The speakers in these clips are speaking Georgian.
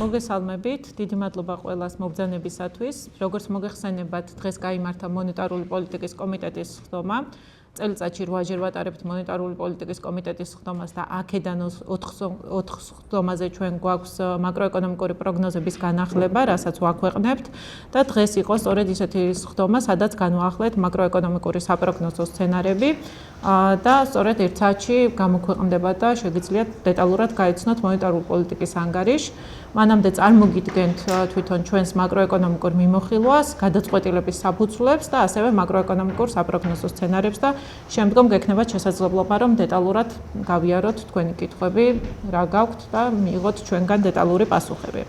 მოგესალმებით, დიდი მადლობა ყველას მობრძანებისათვის. Როგორც მოგეხსენებათ, დღეს გაიმართა მონეტარული პოლიტიკის კომიტეტის ხდომა. წელიწადში 8-ჯერ ვატარებთ მონეტარული პოლიტიკის კომიტეტის ხდომას და აქედან 4 ხდომაზე ჩვენ გვაქვს მაკროეკონომიკური პროგნოზების განახლება, რასაც ვაქვეყნებთ და დღეს იყო სწორედ ისეთი ხდომა, სადაც განვაახლეთ მაკროეკონომიკური საპროგნოზო სცენარები და სწორედ ერთ საათში გამოქვეყნდება და შეგიძლიათ დეტალურად გაიცნოთ მონეტარული პოლიტიკის ანგარიში. მანამდე წარმოგიდგენთ თვითონ ჩვენს მაკროეკონომიკურ მიმოხილვას, გადაწყვეტილების საფუძვლებს და ასევე მაკროეკონომიკურ საპროგნოზო სცენარებს და შემდგომ გექნებათ შესაძლებლობა, რომ დეტალურად გავიაროთ თქვენი კითხვები, რა გაქვთ და მიიღოთ ჩვენგან დეტალური პასუხები.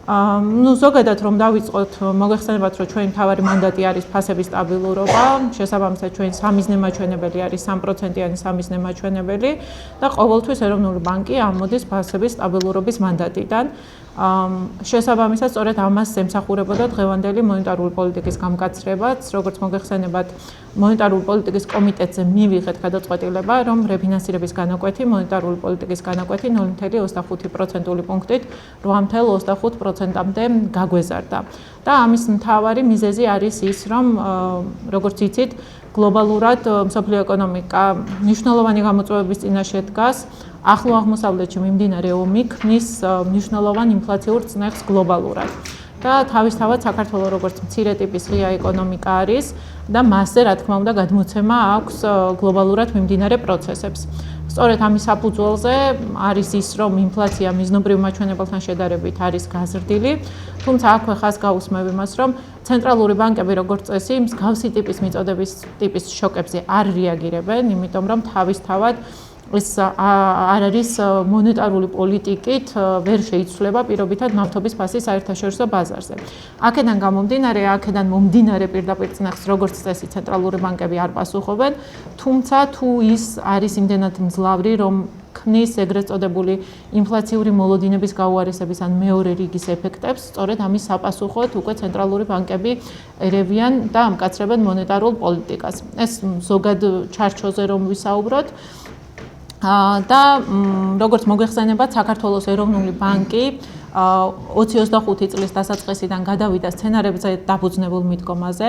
ზოგადად რომ დავიწყოთ, მოგეხსენებათ, რომ ჩვენი მთავარი მანდატი არის ფასების სტაბილურობა, შესაბამისად ჩვენი სამიზნე მაჩვენებელი არის 3%-იანი სამიზნე მაჩვენებელი და ყოველთვის ეროვნული ბანკი ამოდის ფასების სტაბილურობის მანდატიდან. შესაბამისად, სწორედ ამას ემსახურებოდა დღევანდელი მონეტარული პოლიტიკის გამკაცრებაც, როგორც მოგეხსენებათ, მონეტარული პოლიტიკის კომიტეტზე მივიღეთ გადაწყვეტილება, რომ რეფინანსირების განაკვეთი, მონეტარული პოლიტიკის განაკვეთი 0.25% პუნქტით 8.25%-მდე გაგვეზარდა. და ამის მთავარი მიზეზი არის ის, რომ როგორც იცით, გლობალურად მსოფლიო ეკონომიკა მნიშვნელოვანი გამოწვევების წინაშე დგას. ახლო აღმოსავლეთში მიმდინარე ომი ქმნის მნიშვნელოვან ინფლაციურ წნეხს გლობალურად. და თავისთავად საქართველოს როგორც მცირე ტიპის ღია ეკონომიკა არის და მასზე რა თქმა უნდა გადმოცემა აქვს გლობალურად მიმდინარე პროცესებს. სწორედ ამის საფუძველზე არის ის, რომ ინფლაცია მიზნობრივ მაჩვენებელთან შედარებით არის გაზრდილი, თუმცა აქვე ხაზს გავუსმევ იმას, რომ ცენტრალური ბანკები როგორც წესი მსგავსი ტიპის მიწოდების ტიპის შოკებზე არ რეაგირებენ, იმიტომ რომ თავისთავად ეს არ არის მონეტარული პოლიტიკით ვერ შეიცვლება პირობითად ნავთობის ფასის საერთაშორისო ბაზარზე. აქედან მომდინარე პირდაპირ წნეხს როგორც წესი ცენტრალური ბანკები არ პასუხობენ, თუმცა თუ ის არის იმდენად მძლავრი, რომ ქმნის ეგრეთ წოდებული ინფლაციური მოლოდინების გაუარესების ან მეორე რიგის ეფექტებს, სწორედ ამის საპასუხოდ უკვე ცენტრალური ბანკები ერევიან და ამკაცრებენ მონეტარულ პოლიტიკას. ეს ზოგად ჩარჩოზე რომ ვისაუბროთ, და როგორც მოგეხსენებათ, საქართველოს ეროვნული ბანკი 2025 წლის დასაწყისიდან გადავიდა სცენარებზე დაფუძნებულ მიდგომაზე,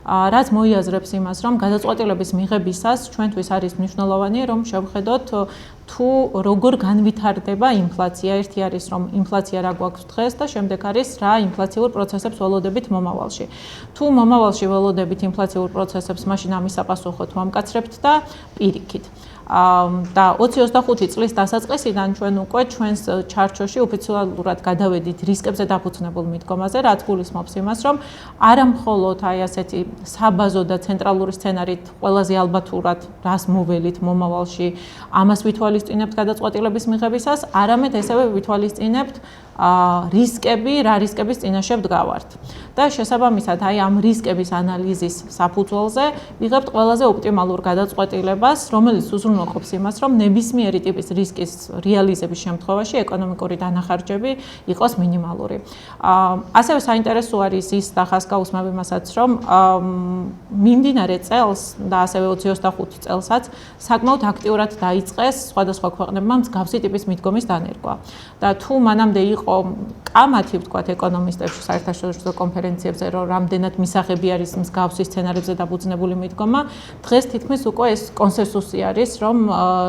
რაც მოიაზრებს იმას, რომ გადაწყვეტილების მიღებისას ჩვენთვის არის მნიშვნელოვანი, რომ შევხედოთ თუ როგორ განვითარდება ინფლაცია. ერთი არის, რომ ინფლაცია რა გვაქვს დღეს და შემდეგ არის რა ინფლაციურ პროცესებს ველოდებით მომავალში. თუ მომავალში ველოდებით ინფლაციურ პროცესებს, მაშინ ამის საპასუხოდ ვამკაცრებთ და პირიქით. და 2025 წლის დასაწყისიდან ჩვენ უკვე ჩვენს ჩარჩოში ოფიციალურად გადავედით რისკებზე დაფუძნებულ მიდგომაზე, რაც გულისხმობს იმას, რომ არა მხოლოდ აი ასეთი საბაზო და ცენტრალური სცენარით ყველაზე ალბათურად რას მოველით მომავალში, ამას ვითვალისწინებთ გადაწყვეტილების მიღებისას, არამედ ესევე ვითვალისწინებთ რისკები, რა რისკების წინაშე ვდგავართ. და შესაბამისად, აი ამ რისკების ანალიზის საფუძველზე ვიღებთ ყველაზე ოპტიმალურ გადაწყვეტილებას, რომელიც უზრუნველყოფს იმას, რომ ნებისმიერი ტიპის რისკის რეალიზების შემთხვევაში ეკონომიკური დანახარჯები იყოს მინიმალური. ასევე საინტერესო არის ის და ხაზს გავუსმევ იმასაც, რომ მიმდინარე წელს და ასევე 2025 წელსაც საკმაოდ აქტიურად დაიწყეს სხვადასხვა ქვეყნებმა მსგავსი ტიპის მიდგომის დანერგვა. და თუ მანამდე იყო კამათი, ვთქვათ, ეკონომისტებში საერთაშორისო კონფერენციებზე, რომ რამდენად მისაღები არის მსგავსი სცენარებზე დაფუძნებული მიდგომა, დღეს თითქმის უკვე ეს კონსენსუსი არის, რომ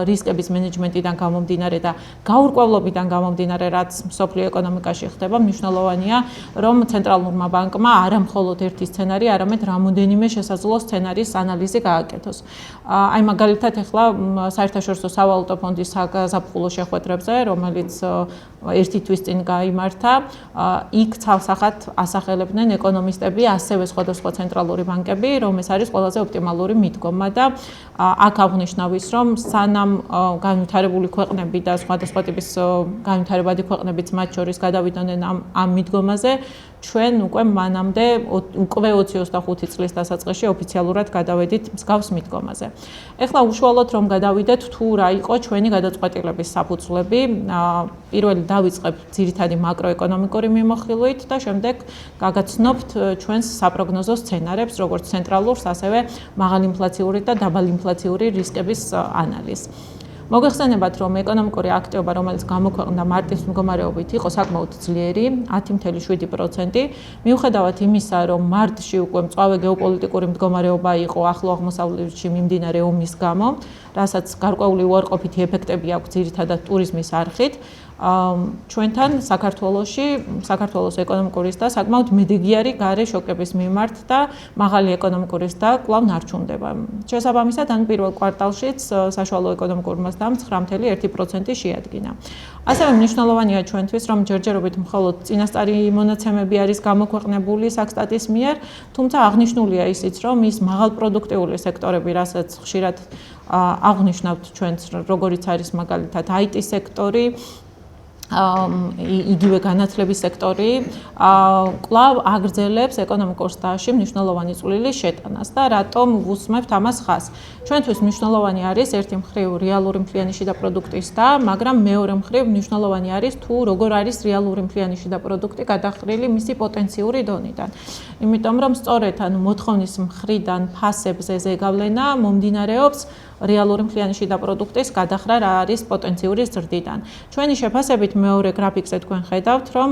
რისკების მენეჯმენტიდან გამომდინარე და გაურკვევლობიდან გამომდინარე, რაც მსოფლიო ეკონომიკაში ხდება, მნიშვნელოვანია, რომ ცენტრალურმა ბანკმა არა მხოლოდ ერთი სცენარი, არამედ რამოდენიმე შესაძლო სცენარის ანალიზი გააკეთოს. აი მაგალითად, ახლა საერთაშორისო სავალუტო ფონდის საზაფხულო შეხვედრებზე, რომელიც ერთი თვის წინ გაიმართა, იქ ცალსახად ასახელებდნენ ეკონომისტები, ასევე სხვადასხვა ცენტრალური ბანკები, რომ ეს არის ყველაზე ოპტიმალური მიდგომა და აქ აღნიშნავ ის, რომ სანამ განვითარებული ქვეყნები და სხვადასხვა ტიპის განვითარებადი ქვეყნებიც მათ შორის გადავიდნენ ამ მიდგომაზე, ჩვენ უკვე მანამდე უკვე 2025 წლის დასაწყისში ოფიციალურად გადავედით მსგავს მიდგომაზე. ეხლა უშუალოდ რომ გადავიდეთ, თუ რა იყო ჩვენი გადაწყვეტილების საფუძვლები, პირველი დავიწყებ ძირითადი მაკროეკონომიკური მიმოხილვით და შემდეგ გაგაცნობთ ჩვენს საპროგნოზო სცენარებს, როგორც ცენტრალურს, ასევე მაღალინფლაციური და დაბალინფლაციური რისკების ანალიზს. მოგეხსენებათ, რომ ეკონომიკური აქტივობა, რომელიც გამოქვეყნდა მარტის მდგომარეობით, იყო საკმაოდ ძლიერი, 10.7%. მიუხედავად იმისა, რომ მარტში უკვე მწვავე გეოპოლიტიკური მდგომარეობა იყო ახლო აღმოსავლეთში მიმდინარე ომის გამო, რასაც გარკვეული უარყოფითი ეფექტები აქვს ძირითადად ტურიზმის არხით. ჩვენთან საქართველოს ეკონომიკურის და საკმაოდ მედეგიარი გარე შოკების მიმართ და მაღალი ეკონომიკურის და კვლავ ნარჩუნდება. შესაბამისად, ან პირველ კვარტალშიც საშუალო ეკონომიკურ მასშტაბს 9.1% შეადგინა. ასევე მნიშვნელოვანია ჩვენთვის, რომ ჯერჯერობით მხოლოდ წინასწარი მონაცემები არის გამოქვეყნებული საქსტატის მიერ, თუმცა აღნიშნულია ისიც, რომ ის მაღალპროდუქტიული სექტორები, რასაც ხშირად აღვნიშნავთ ჩვენც, როგორიც არის მაგალითად IT სექტორი, იგივე განათლების სექტორი კვლავ აგრძელებს ეკონომიკურ სტაჟში მნიშვნელოვანი წვლილი შეტანას და რატომ ვუსმებთ ამას ხაზს. ჩვენთვის მნიშვნელოვანი არის ერთი მხრივ რეალური მთლიანი შიდა პროდუქტის და, მაგრამ მეორე მხრივ მნიშვნელოვანი არის თუ როგორ არის რეალური მთლიანი შიდა პროდუქტი გადახრილი მისი პოტენციური დონიდან. იმიტომ რომ სწორედ მოთხოვნის მხრიდან ფასებზე ზეგავლენა მომდინარეობს რეალური მთლიანი შიდა პროდუქტის გადახრა რა არის პოტენციური ზრდიდან. ჩვენი შეფასებით მეორე გრაფიკზე თქვენ ხედავთ, რომ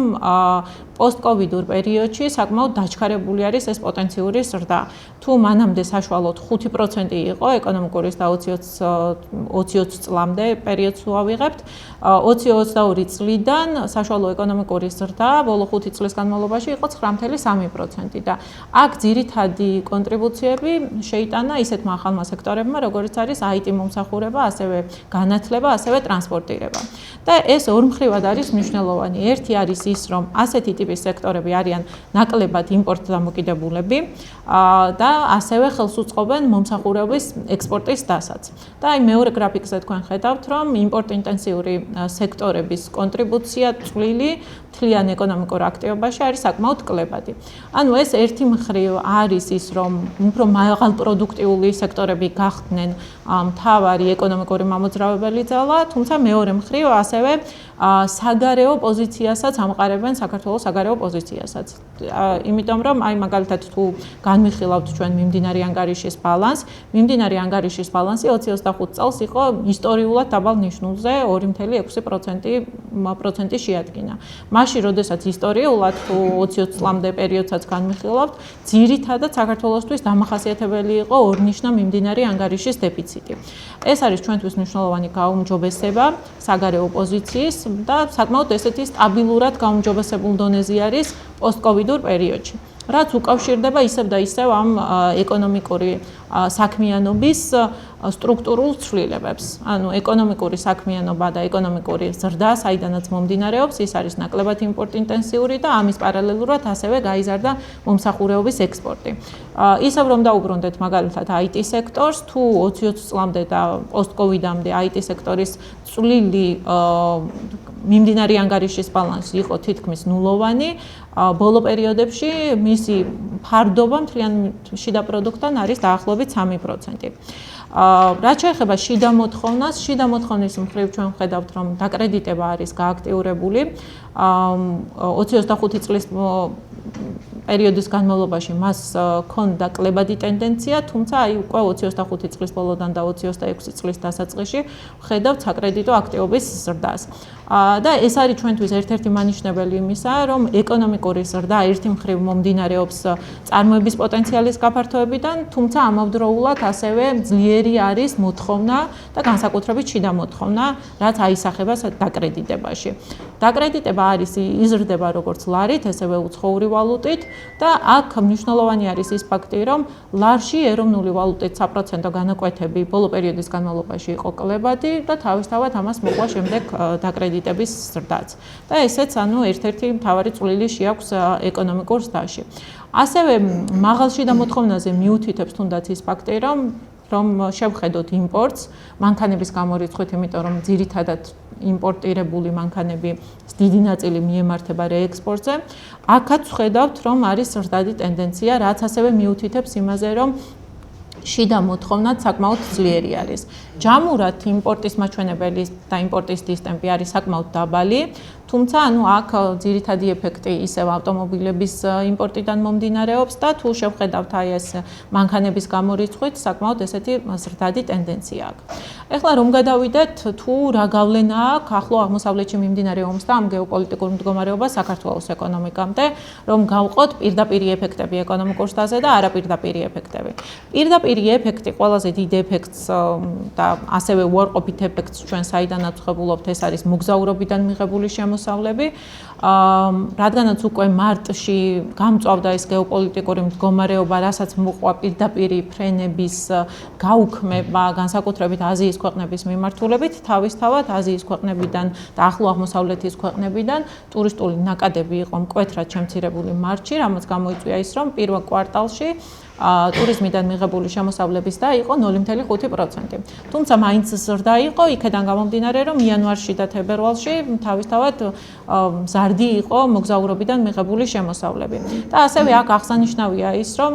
პოსტკოვიდურ პერიოდში საკმაოდ დაჩქარებული არის ეს პოტენციური ზრდა. თუ მანამდე საშუალოდ 5% იყო ეკონომიკურის და 20-20 წლამდე პერიოდს თუ ავიღებთ, 20-22 წლიდან საშუალო ეკონომიკური ზრდა ბოლო 5 წლის განმავლობაში იყო 9.3% და აქ ძირითადი კონტრიბუციები შეიტანა ისეთმა ახალმა სექტორებმა, როგორიც არის IT მომსახურება, ასევე განათლება, ასევე ტრანსპორტირება. და ეს ორმხრივად არის მნიშვნელოვანი. ერთი არის ის, რომ ასეთი ტიპის სექტორები არიან ნაკლებად იმპორტ დამოკიდებულები და ასევე ხელს უწყობენ მომსახურების ექსპორტის დასაც. და აი მეორე გრაფიკზე თქვენ ხედავთ, რომ იმპორტ-ინტენსიური სექტორების კონტრიბუცია წვლილი მთლიან ეკონომიკურ აქტივობაში არის საკმაოდ კლებადი. ანუ ეს ერთი მხრივ არის ის, რომ უფრო მაღალპროდუქტიული სექტორები გახდნენ მთავარი ეკონომიკური მამოძრავებელი ძალა, თუმცა მეორე მხრივ ასევე საგარეო პოზიციასაც ამყარებენ საქართველოს საგარეო პოზიციასაც. იმიტომ რომ აი მაგალითად თუ განვიხილავთ ჩვენ მიმდინარე ანგარიშის ბალანს, მიმდინარე ანგარიშის ბალანსი 2025 წელს იყო ისტორიულად დაბალ ნიშნულზე 2.6% შეადგინა. მაშინ, როდესაც ისტორიულად თუ 20 წლამდე პერიოდსაც განვიხილავთ, ძირითადად საქართველოსთვის დამახასიათებელი იყო ორნიშნა მიმდინარე ანგარიშის დეფიციტი. ეს არის ჩვენთვის მნიშვნელოვანი გაუმჯობესება საგარეო პოზიციის და საკმაოდ ესეთი სტაბილურად გაუმჯობესებულ დონეზე არის პოსტკოვიდურ პერიოდში. რაც უკავშირდება ისევ და ისევ ამ ეკონომიკური საქმიანობის სტრუქტურულ ცვლილებებს. ანუ ეკონომიკური საქმიანობა და ეკონომიკური ზრდა, საიდანაც მომდინარეობს, ის არის ნაკლებად იმპორტ-ინტენსიური და ამის პარალელურად ასევე გაიზარდა მომსახურეობის ექსპორტი. ისევ რომ დაუბრუნდეთ მაგალითად IT სექტორს, თუ 20 წლამდე და პოსტკოვიდამდე IT სექტორის წვლილი მიმდინარე ანგარიშის ბალანსი იყო თითქმის ნულოვანი, ბოლო პერიოდებში მისი ფარდობა მთლიან შიდა პროდუქტთან არის დაახლოებით 3%. რაც შეეხება შიდა მოთხოვნას, შიდა მოთხოვნის მხრივ ჩვენ ვხედავთ, რომ დაკრედიტება არის გააქტიურებული 25 წლის პერიოდის განმავლობაში მას ჰქონდა კლებადი ტენდენცია, თუმცა აი უკვე 25 წლის ბოლოდან და 26 წლის დასაწყისში ვხედავთ საკრედიტო აქტივობის ზრდას. და ეს არის ჩვენთვის ერთ-ერთი მანიშნებელი იმისა, რომ ეკონომიკური ზრდა ერთი მხრივ მომდინარეობს წარმოების პოტენციალის გაფართოებიდან, თუმცა ამავდროულად ასევე ძლიერი არის მოთხოვნა და განსაკუთრებით შიდა მოთხოვნა, რაც აისახება დაკრედიტებაში. დაკრედიტება არის იზრდება როგორც ლარით, ესევე უცხოური ვალუტით და აქ მნიშვნელოვანი არის ის ფაქტი, რომ ლარში ეროვნული ვალუტით საპროცენტო განაკვეთები ბოლო პერიოდის განმავლობაში იყო კლებადი და თავისთავად ამას მოყვა შემდეგ დაკრედიტების ზრდაც. და ესეც ერთ-ერთი მთავარი წვლილი შეაქვს ეკონომიკურ სტაჟში. ასევე მაღალ შიდა მოთხოვნაზე მიუთითებს თუნდაც ის ფაქტი, რომ შევხედოთ იმპორტს მანქანების გამორიცხვით, იმიტომ რომ ძირითადად იმპორტირებული მანქანები დიდი ნაწილი მიემართება რეექსპორტზე. აქაც ვხედავთ, რომ არის ზრდადი ტენდენცია, რაც ასევე მიუთითებს იმაზე, რომ შიდა მოთხოვნაც საკმაოდ ძლიერი არის. ჯამურად იმპორტის მაჩვენებელი და იმპორტის დისტემპი არის საკმაოდ დაბალი, თუმცა ანუ აქ ძირითადი ეფექტი ისევ ავტომობილების იმპორტიდან მომდინარეობს და თუ შევხედავთ აი ეს მანქანების გამორიცხვით, საკმაოდ ესეთი ზრდადი ტენდენცია აქვს. ეხლა რომ გადავიდეთ, თუ რა გავლენა აქვს ახლო აღმოსავლეთში მიმდინარე ომს და ამ გეოპოლიტიკურ მდგომარეობას საქართველოს ეკონომიკამდე, რომ გავყოთ პირდაპირი ეფექტები ეკონომიკურ სტაზე და არაპირდაპირი ეფექტები. პირდაპირი ეფექტი, ყველაზე დიდ ეფექტს და ასევე უარყოფით ეფექტს ჩვენ საიდანაც ვხებულობთ, ეს არის მოგზაურობიდან მიღებული შემოსავლები. რადგანაც უკვე მარტში გამწვავდა ეს გეოპოლიტიკური მდგომარეობა, რასაც მოყვა პირდაპირი ფრენების გაუქმება, განსაკუთრებით აზიის ქვეყნების მიმართულებით, თავისთავად აზიის ქვეყნებიდან და ახლო აღმოსავლეთის ქვეყნებიდან ტურისტული ნაკადები იყო მკვეთრად შემცირებული მარტში, რამაც გამოიწვია ის, რომ პირველ კვარტალში ტურიზმიდან მიღებული შემოსავლების და იყო 0.5%. თუმცა მაინც ზრდა იყო, იქედან გამომდინარე, რომ იანვარში და თებერვალში თავისთავად მზარდი იყო მოგზაურობიდან მიღებული შემოსავლები. და ასევე აქ აღსანიშნავია ის, რომ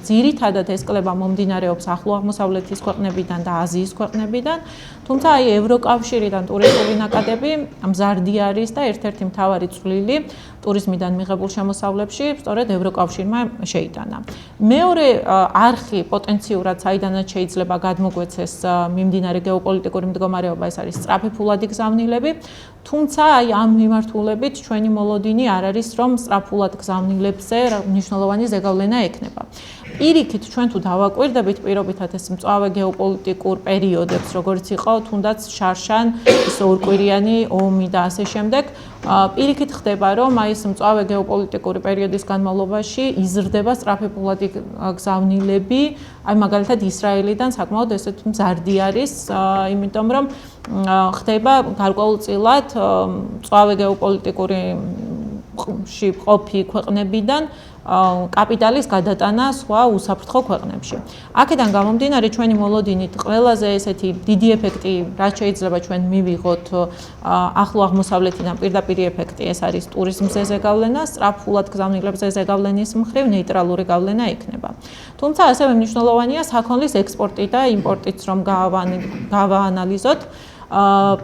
ძირითადად ეს კლება მომდინარეობს ახლო აღმოსავლეთის ქვეყნებიდან და აზიის ქვეყნებიდან, თუმცა აი ევროკავშირიდან ტურისტული ნაკადები მზარდი არის და ერთ-ერთი მთავარი წვლილი ტურიზმიდან მიღებულ შემოსავლებში სწორედ ევროკავშირმა შეიტანა. მეორე არხი პოტენციურად საიდანაც შეიძლება გადმოგვეცეს მიმდინარე გეოპოლიტიკური მდგომარეობა, ეს არის სწრაფი ფულადი გზავნილები, თუმცა აი ამ მიმართულებით ჩვენი მოლოდინი არ არის, რომ სწრაფულად გზავნილებზე მნიშვნელოვანი ზეგავლენა ექნება. პირიქით ჩვენ თუ დავაკვირდებით პირობითად ეს მწვავე გეოპოლიტიკურ პერიოდებს, როგორც იყო თუნდაც შარშან, ის ორკვირიანი ომი და ასე შემდეგ, პირიქით ხდება, რომ აი ეს მწვავე გეოპოლიტიკური პერიოდის განმავლობაში იზრდება სწრაფი ფულადი გზავნილები, აი მაგალითად ისრაელიდან საკმაოდ ესეთ მზარდი არის, იმიტომ რომ ხდება გარკვეულწილად მწვავე გეოპოლიტიკური ყოფი ქვეყნებიდან კაპიტალის გადატანა სხვა უსაფრთხო ქვეყნებში. აქედან გამომდინარე ჩვენი მოლოდინით ყველაზე ესეთი დიდი ეფექტი, რაც შეიძლება ჩვენ მივიღოთ ახლო აღმოსავლეთიდან პირდაპირი ეფექტი, ეს არის ტურიზმზე ზეგავლენა, სწრაფულად გზავნილებზე ზეგავლენის მხრივ ნეიტრალური გავლენა იქნება. თუმცა ასევე მნიშვნელოვანია საქონლის ექსპორტი და იმპორტიც რომ გავაანალიზოთ.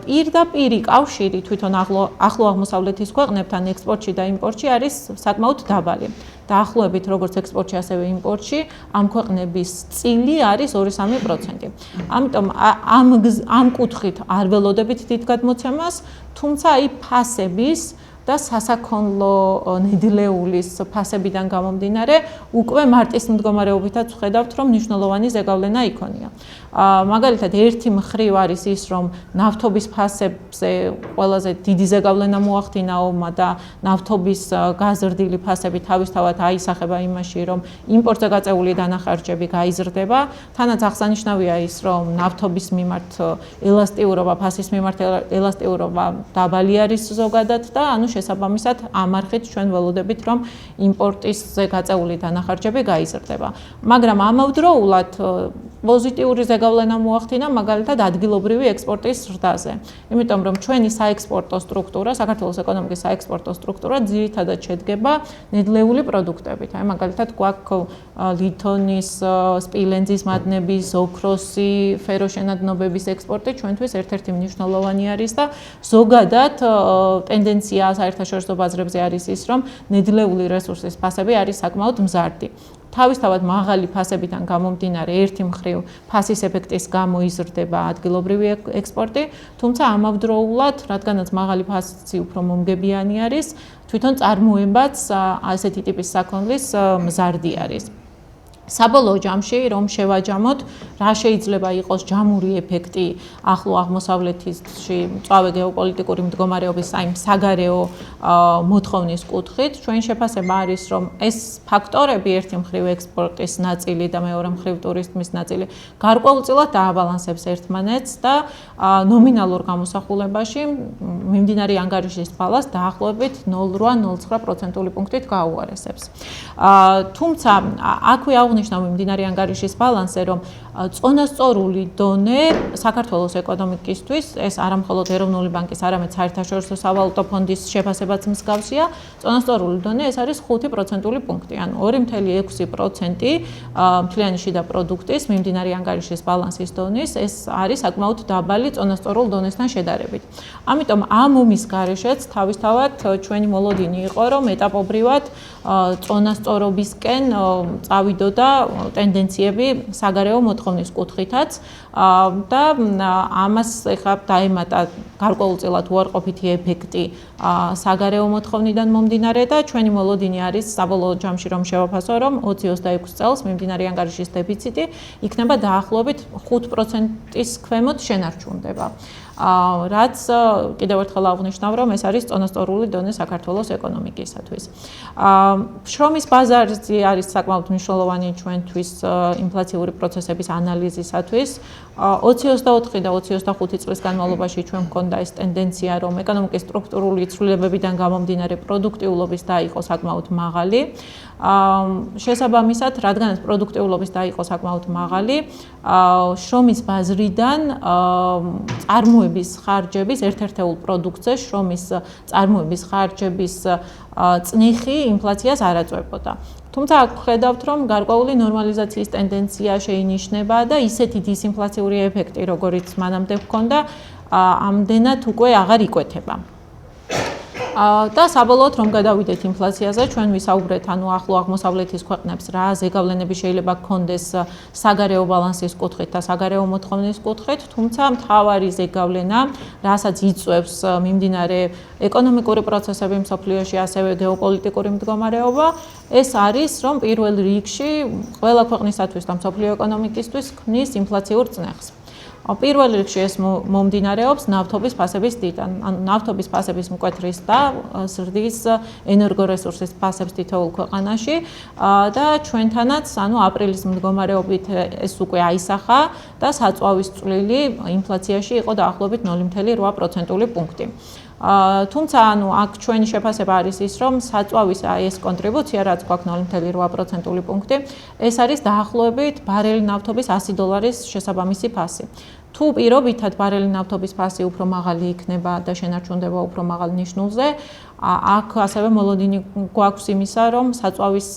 პირდაპირი კავშირი თვითონ ახლო აღმოსავლეთის ქვეყნებთან ექსპორტში და იმპორტში არის საკმაოდ დაბალი. დაახლოებით როგორც ექსპორტში, ასევე იმპორტში ამ ქვეყნების წილი არის 2-3%. ამიტომ ამ კუთხით არ ველოდებით დიდ გადმოცემას, თუმცა აი ფასების და სასაქონლო ნედლეულის ფასებიდან გამომდინარე, უკვე მარტის მდგომარეობითაც ვხედავთ, რომ მნიშვნელოვანი ზეგავლენა იქონია. მაგალითად, ერთი მხრივ არის ის, რომ ნავთობის ფასებზე ყველაზე დიდი ზეგავლენა მოახდინა ომმა და ნავთობის გაზრდილი ფასები თავისთავად აისახება იმაში, რომ იმპორტზე გაწეული დანახარჯები გაიზრდება. თანაც აღსანიშნავია ის, რომ ნავთობის მიმართ ელასტიურობა, ფასის მიმართ ელასტიურობა დაბალი არის ზოგადად და ანუ შესაბამისად ამ არხით ჩვენ ველოდებით, რომ იმპორტისზე გაწეული დანახარჯები გაიზრდება. მაგრამ ამავდროულად პოზიტიური ზეგავლენა მოახდინა მაგალითად ადგილობრივი ექსპორტის ზრდაზე. იმიტომ რომ ჩვენი საექსპორტო სტრუქტურა, საქართველოს ეკონომიკის საექსპორტო სტრუქტურა ძირითადად შედგება ნედლეული პროდუქტებით. აი მაგალითად გვაქვს ლითონის, სპილენძის მადნების, ოქროსი, ფეროშენადნობების ექსპორტი ჩვენთვის ერთ-ერთი მნიშვნელოვანი არის და ზოგადად ტენდენცია საერთაშორისო ბაზრებზე არის ის, რომ ნედლეული რესურსის ფასები არის საკმაოდ მზარდი. თავისთავად მაღალი ფასებიდან გამომდინარე ერთი მხრივ ფასის ეფექტის გამო იზრდება ადგილობრივი ექსპორტი, თუმცა ამავდროულად, რადგანაც მაღალი ფასი უფრო მომგებიანი არის, თვითონ წარმოებაც ასეთი ტიპის საქონლის მზარდი არის. საბოლოო ჯამში რომ შევაჯამოთ, რა შეიძლება იყოს ჯამური ეფექტი ახლო აღმოსავლეთში მწვავე გეოპოლიტიკური მდგომარეობის აი საგარეო მოთხოვნის კუთხით, ჩვენ შეფასება არის, რომ ეს ფაქტორები ერთი მხრივ ექსპორტის ნაწილი და მეორე მხრივ ტურიზმის ნაწილი გარკვეულწილად დააბალანსებს ერთმანეთს და ნომინალურ გამოსახულებაში მიმდინარე ანგარიშის ბალანს დაახლოებით 0,8-0,9% პუნქტით გაუარესებს. თუმცა აქვე აღნიშნავ მიმდინარე ანგარიშის ბალანსზე, რომ წონასწორული დონე საქართველოს ეკონომიკისთვის ეს არა მხოლოდ ეროვნული ბანკის, არამედ საერთაშორისო სავალუტო ფონდის შეფასებაც მსგავსია, წონასწორული დონე ეს არის 5%-ული პუნქტი, ანუ 2.6% მთლიანი შიდა პროდუქტის მიმდინარე ანგარიშის ბალანსის დონის, ეს არის საკმაოდ დაბალი წონასწორულ დონესთან შედარებით. ამიტომ ამ ომის გარეშეც თავისთავად ჩვენი მოლოდინი იყო, რომ ეტაპობრივად წონასწორობისკენ წავიდოდა ტენდენციები საგარეო მოთხოვნის კუთხითაც და ამას ეხლა დაემატა გარკვეულწილად უარყოფითი ეფექტი საგარეო მოთხოვნიდან მომდინარე და ჩვენი მოლოდინი არის საბოლოო ჯამში რომ შევაფასო, რომ 20-26 წელს მიმდინარე ანგარიშის დეფიციტი იქნება დაახლოებით 5%-ის ქვემოთ შენარჩუნდება. რაც კიდევ ერთხელ აღნიშნავ, რომ ეს არის წონასწორული დონე საქართველოს ეკონომიკისათვის. შრომის ბაზარზე არის საკმაოდ მნიშვნელოვანი ჩვენთვის ინფლაციური პროცესების ანალიზისათვის. 2024 და 2025 წლის განმავლობაში ჩვენ მქონდა ეს ტენდენცია, რომ ეკონომიკის სტრუქტურული ცვლილებებიდან გამომდინარე პროდუქტიულობის და იყო საკმაოდ მაღალი. შესაბამისად, რადგანაც პროდუქტიულობის და იყო საკმაოდ მაღალი, შრომის ბაზრიდან წარმოების ხარჯების ერთ-ერთეულ პროდუქტზე შრომის წარმოების ხარჯების წნიხი ინფლაციას არ აწვევდა. თუმცა აქ ხედავთ, რომ გარკვეული ნორმალიზაციის ტენდენცია შეინიშნება და ისეთი დისინფლაციური ეფექტი, როგორიც მანამდე ჰქონდა, ამდენად უკვე აღარ იკვეთება. და საბოლოოდ რომ გადავიდეთ ინფლაციაზე, ჩვენ ვისაუბრეთ, ანუ ახლო აღმოსავლეთის ქვეყნებს რა ზეგავლენები შეიძლება გქონდეს საგარეო ბალანსის კუთხით და საგარეო მოთხოვნის კუთხით, თუმცა მთავარი ზეგავლენა, რასაც იწვევს მიმდინარე ეკონომიკური პროცესები მსოფლიოში, ასევე გეოპოლიტიკური მდგომარეობა, ეს არის, რომ პირველ რიგში ყველა ქვეყნისათვის და მსოფლიო ეკონომიკისთვის ქმნის ინფლაციურ წნეხს. პირველ რიგში ეს მომდინარეობს ნავთობის ფასების დიდან, ანუ ნავთობის ფასების მკვეთრის და ზრდის ენერგორესურსის ფასებს თითოეულ ქვეყანაში და ჩვენთანაც, ანუ აპრილის მდგომარეობით ეს უკვე აისახა და საწვავის წვლილი ინფლაციაში იყო დაახლოებით 0.8%-ული პუნქტი. თუმცა ანუ აქ ჩვენი შეფასება არის ის, რომ საწვავის ეს კონტრიბუცია, რაც გვაქვს 0.8%-ული პუნქტი, ეს არის დაახლოებით ბარელი ნავთობის $100 შესაბამისი ფასი. თუ პირობითად ბარელი ნავთობის ფასი უფრო მაღალი იქნება და შენარჩუნდება უფრო მაღალ ნიშნულზე, აქ ასევე მოლოდინი გვაქვს იმისა, რომ საწვავის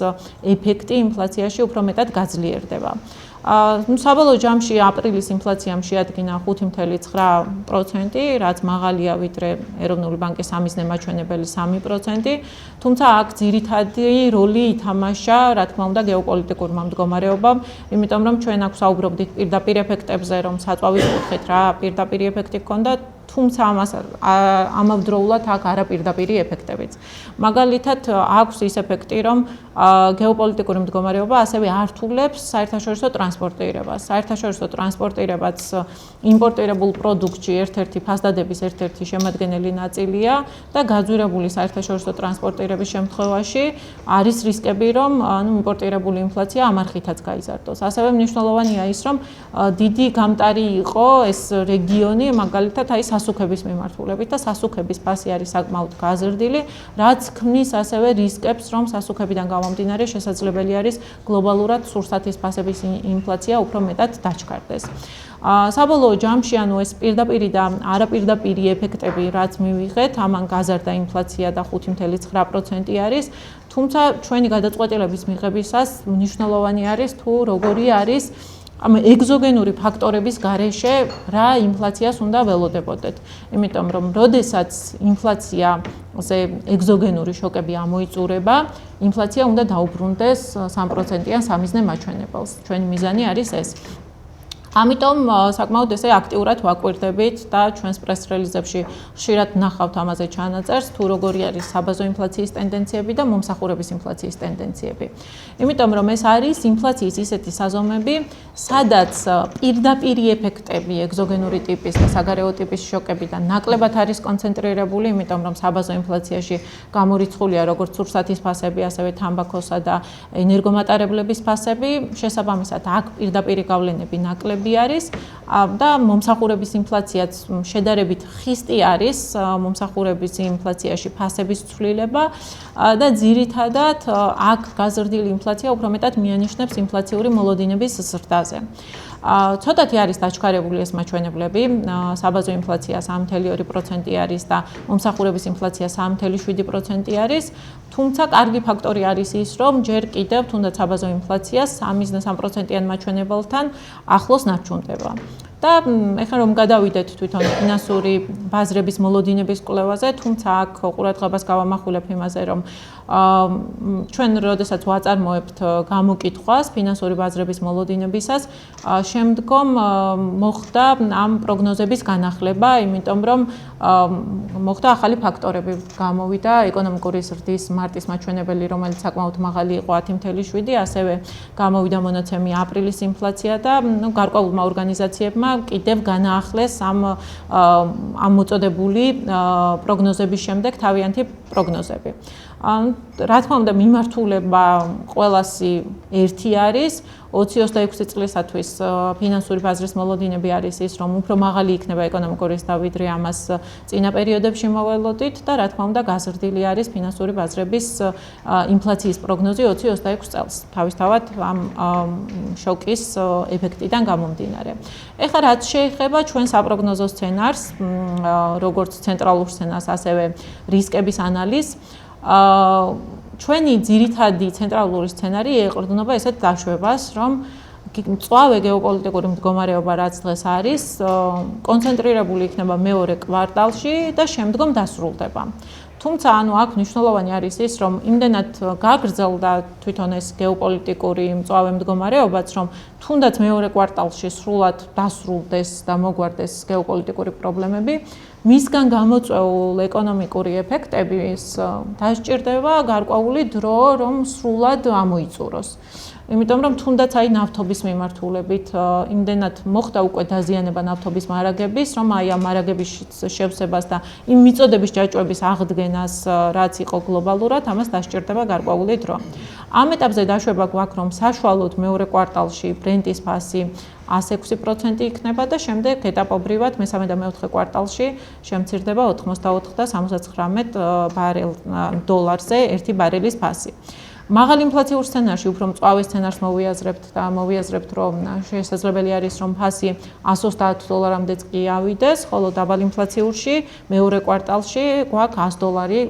ეფექტი ინფლაციაში უფრო მეტად გაძლიერდება. საბოლოო ჯამში აპრილის ინფლაციამ შეადგინა 5.9%, რაც მაღალია ვიდრე ეროვნული ბანკის სამიზნე მაჩვენებელი 3%, თუმცა აქ ძირითადი როლი ითამაშა, რა თქმა უნდა, გეოპოლიტიკურმა მდგომარეობამ, იმიტომ რომ ჩვენ აქ საუბრობდით პირდაპირ ეფექტებზე, რომ საწვავის კუთხით რა პირდაპირი ეფექტი ჰქონდა, თუმცა ამავდროულად აქ არაპირდაპირი ეფექტებიც. მაგალითად, აქვს ის ეფექტი, რომ გეოპოლიტიკური მდგომარეობა ასევე ართულებს საერთაშორისო ტრანსპორტირებას. საერთაშორისო ტრანსპორტირებაც იმპორტირებულ პროდუქტში ერთ-ერთი ფასდადების ერთ-ერთი შემადგენელი ნაწილია და გაძვირებული საერთაშორისო ტრანსპორტირების შემთხვევაში არის რისკები, რომ იმპორტირებული ინფლაცია ამ არხითაც გაიზარდოს. ასევე მნიშვნელოვანია ის, რომ დიდი გამტარი იყო ეს რეგიონი, მაგალითად, სასუქების მიმართულებით და სასუქების ფასი არის საკმაოდ გაზრდილი, რაც ქმნის ასევე რისკებს, რომ სასუქებიდან გამომდინარე შესაძლებელი არის გლობალურად სურსათის ფასების ინფლაცია უფრო მეტად დაჩქარდეს. საბოლოო ჯამში, ანუ ეს პირდაპირი და არაპირდაპირი ეფექტები, რაც მივიღეთ, ამან გაზარდა ინფლაცია და 5.9% არის, თუმცა ჩვენი გადაწყვეტილების მიღებისას მნიშვნელოვანი არის თუ როგორი არის ეგზოგენური ფაქტორების გარეშე რა ინფლაციას უნდა ველოდებოდეთ. იმიტომ რომ როდესაც ინფლაციაზე ეგზოგენური შოკები ამოიწურება, ინფლაცია უნდა დაუბრუნდეს 3%-იან სამიზნე მაჩვენებელს. ჩვენი მიზანი არის ეს. ამიტომ საკმაოდ ესე აქტიურად ვაკვირდებით და ჩვენს პრეს-რელიზებში ხშირად ნახავთ ამაზე ჩანაწერს, თუ როგორი არის საბაზო ინფლაციის ტენდენციები და მომსახურების ინფლაციის ტენდენციები. იმიტომ რომ ეს არის ინფლაციის ისეთი საზომები, სადაც პირდაპირი ეფექტები ეგზოგენური ტიპის და საგარეო ტიპის შოკებიდან ნაკლებად არის კონცენტრირებული, იმიტომ რომ საბაზო ინფლაციაში გამორიცხულია როგორც სურსათის ფასები, ასევე თამბაქოსა და ენერგომატარებლების ფასები, შესაბამისად აქ პირდაპირი გავლენები ნაკლები პროცენტები არის და მომსახურების ინფლაციაც შედარებით ხისტი არის მომსახურების ინფლაციაში ფასების ცვლილება და ძირითადად აქ გაზრდილი ინფლაცია უფრო მეტად მიანიშნებს ინფლაციური მოლოდინების ზრდაზე. ცოტათი არის დაჩქარებული ეს მაჩვენებლები, საბაზო ინფლაცია 3.2% არის და მომსახურების ინფლაცია 3.7% არის, თუმცა კარგი ფაქტორი არის ის, რომ ჯერ კიდევ თუნდაც საბაზო ინფლაცია 3.3%-იან მაჩვენებელთან ახლოს ნარჩუნდება. და ეხლა რომ გადავიდეთ თვითონ ფინანსური ბაზრების მოლოდინების კვლევაზე, თუმცა აქ ყურადღებას გავამახვილებ იმაზე, რომ ჩვენ როდესაც ვაწარმოებთ გამოკითხვას ფინანსური ბაზრების მოლოდინებისას, შემდგომ მოხდა ამ პროგნოზების განახლება, იმიტომ რომ მოხდა ახალი ფაქტორები, გამოვიდა ეკონომიკური ზრდის მარტის მაჩვენებელი, რომელიც საკმაოდ მაღალი იყო 10.7, ასევე გამოვიდა მონაცემი აპრილის ინფლაცია და გარკვეულმა ორგანიზაციებმა კიდევ განაახლეს ამ მოწოდებული პროგნოზების შემდეგ თავიანთი პროგნოზები. რა თქმა უნდა, მიმართულება ყველასი ერთი არის. 2026 წლისათვის ფინანსური ბაზრის მოლოდინები არის ის, რომ უფრო მაღალი იქნება ეკონომიკური ზრდა, ვიდრე ამას წინა პერიოდებში მოველოდით და რა თქმა უნდა, გაზრდილი არის ფინანსური ბაზრების ინფლაციის პროგნოზი 2026 წელს. თავისთავად ამ შოკის ეფექტიდან გამომდინარე. ეხლა რაც შეეხება ჩვენ საპროგნოზო სცენარს, როგორც ცენტრალურ სცენარს, ასევე რისკების ანალიზს, ჩვენი ძირითადი ცენტრალური სცენარი ეყრდნობა ესეთ დაშვებას, რომ მწვავე გეოპოლიტიკური მდგომარეობა რაც დღეს არის, კონცენტრირებული იქნება მეორე კვარტალში და შემდგომ დასრულდება. თუმცა აქ მნიშვნელოვანი არის ის, რომ იმდენად გაგრძელდა თვითონ ეს გეოპოლიტიკური მწვავე მდგომარეობაც, რომ თუნდაც მეორე კვარტალში სრულად დასრულდეს და მოგვარდეს გეოპოლიტიკური პრობლემები, მისგან გამოწვეულ ეკონომიკური ეფექტების დასჭირდება გარკვეული დრო, რომ სრულად ამოიწუროს. იმიტომ რომ თუნდაც ნავთობის მიმართულებით იმდენად მოხდა უკვე დაზიანება ნავთობის მარაგების, რომ ამ მარაგების შევსებას და იმ მიწოდების ჯაჭვების აღდგენას, რაც იყო გლობალურად, ამას დასჭირდება გარკვეული დრო. ამ ეტაპზე დაშვება გვაქვს, რომ საშუალოდ მეორე კვარტალში ბრენტის ფასი 106% იქნება და შემდეგ ეტაპობრივად მესამე და მეოთხე კვარტალში შემცირდება 84 და 79 დოლარზე ერთი ბარელის ფასი. მაღალ ინფლაციურ სცენარში უფრო მწვავე სცენარს მოვიაზრებთ და მოვიაზრებთ, რომ შესაძლებელი არის, რომ ფასი 130 დოლარამდეც კი ავიდეს, ხოლო დაბალ ინფლაციურში მეორე კვარტალში გვაქვს 100 დოლარი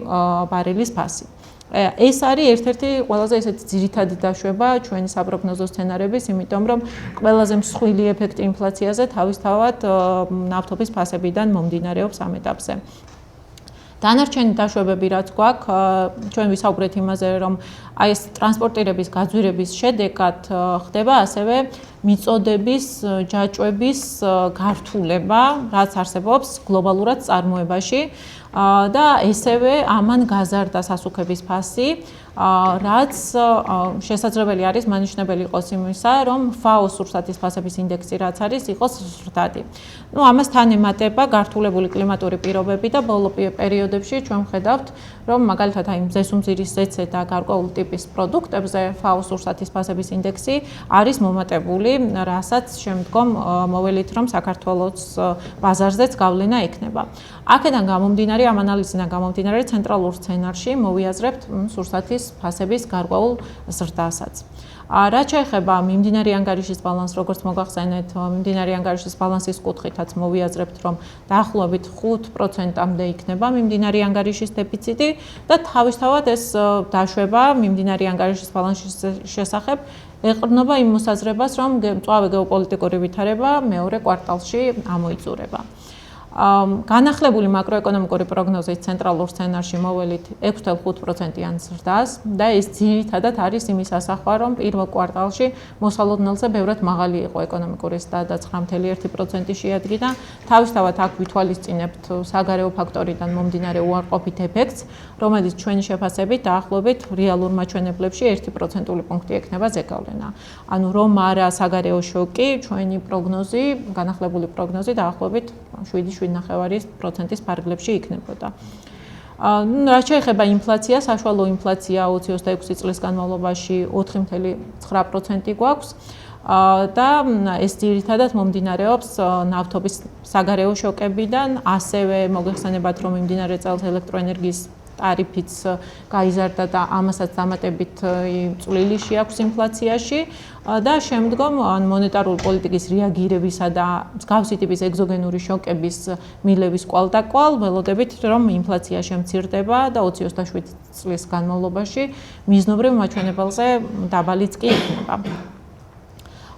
ბარელის ფასი. ეს არის ერთ-ერთი ყველაზე ესეთი ძირითადი დაშვება ჩვენი საპროგნოზო სცენარების, იმიტომ რომ ყველაზე მსხვილი ეფექტი ინფლაციაზე თავისთავად ნავთობის ფასებიდან მომდინარეობს ამ ეტაპზე. დანარჩენი დაშვებები რაც გვაქვს, ჩვენ ვისაუბრეთ იმაზე, რომ აი ეს ტრანსპორტირების გაძვირების შედეგად ხდება ასევე მიწოდების ჯაჭვების გართულება, რაც არსებობს გლობალურად წარმოებაში და ესევე ამან გაზარდა სასუქების ფასი, რაც შესაძლებელი არის მანიშნებელი იყოს იმისა, რომ FAO სურსათის ფასების ინდექსი რაც არის, იყოს ზრდადი. ამასთან ემატება გართულებული კლიმატური პირობები და ბოლო პერიოდებში ჩვენ ვხედავთ, რომ მაგალითად აი მზესუმზირის ზეცე და გარკვეულ ტიპის პროდუქტებზე FAO სურსათის ფასების ინდექსი არის მომატებული, რასაც შემდგომ მოველით, რომ საქართველოს ბაზარზეც გავლენა ექნება. აქედან გამომდინარე, ამ ანალიზიდან გამომდინარე, ცენტრალურ სცენარში მოვიაზრებთ სურსათის ფასების გარკვეულ ზრდასაც. რაც შეეხება მიმდინარე ანგარიშის ბალანსს, როგორც მოგახსენეთ, მიმდინარე ანგარიშის ბალანსის კუთხითაც მოვიაზრებთ, რომ დაახლოებით 5%-ამდე იქნება მიმდინარე ანგარიშის დეფიციტი და თავისთავად ეს დაშვება მიმდინარე ანგარიშის ბალანსის შესახებ ეყრდნობა იმ მოსაზრებას, რომ მწვავე გეოპოლიტიკური ვითარება მეორე კვარტალში ამოიწურება. განახლებული მაკროეკონომიკური პროგნოზის ცენტრალურ სცენარში მოველით 6.5%-იან ზრდას და ეს ძირითადად არის იმის ასახვა, რომ პირველ კვარტალში მოსალოდნელზე ბევრად მაღალი იყო ეკონომიკური ზრდა და 9.1% შეადგინა. თავისთავად აქ ვითვალისწინებთ საგარეო ფაქტორიდან მომდინარე უარყოფით ეფექტს, რომელიც ჩვენი შეფასებით დაახლოებით რეალურ მაჩვენებლებში 1%-ული პუნქტი ექნება ზეგავლენა. ანუ რომ არა საგარეო შოკი, ჩვენი პროგნოზი, განახლებული პროგნოზი დაახლოებით 7.9%-ის ფარგლებში იქნებოდა. რაც შეეხება ინფლაციას, საშუალო ინფლაცია 2026 წლის განმავლობაში 4.9% გვაქვს. და ეს ძირითადად მომდინარეობს ნავთობის საგარეო შოკებიდან, ასევე მოგეხსენებათ, რომ მიმდინარე წელს ელექტროენერგიის ტარიფიც გაიზარდა და ამასაც დამატებით წვლილი შეაქვს ინფლაციაში და შემდგომ მონეტარული პოლიტიკის რეაგირებისა და მსგავსი ტიპის ეგზოგენური შოკების მილევის კვალდაკვალ ველოდებით, რომ ინფლაცია შემცირდება და 20-27 წლის განმავლობაში მიზნობრივ მაჩვენებელზე დაბალიც კი იქნება.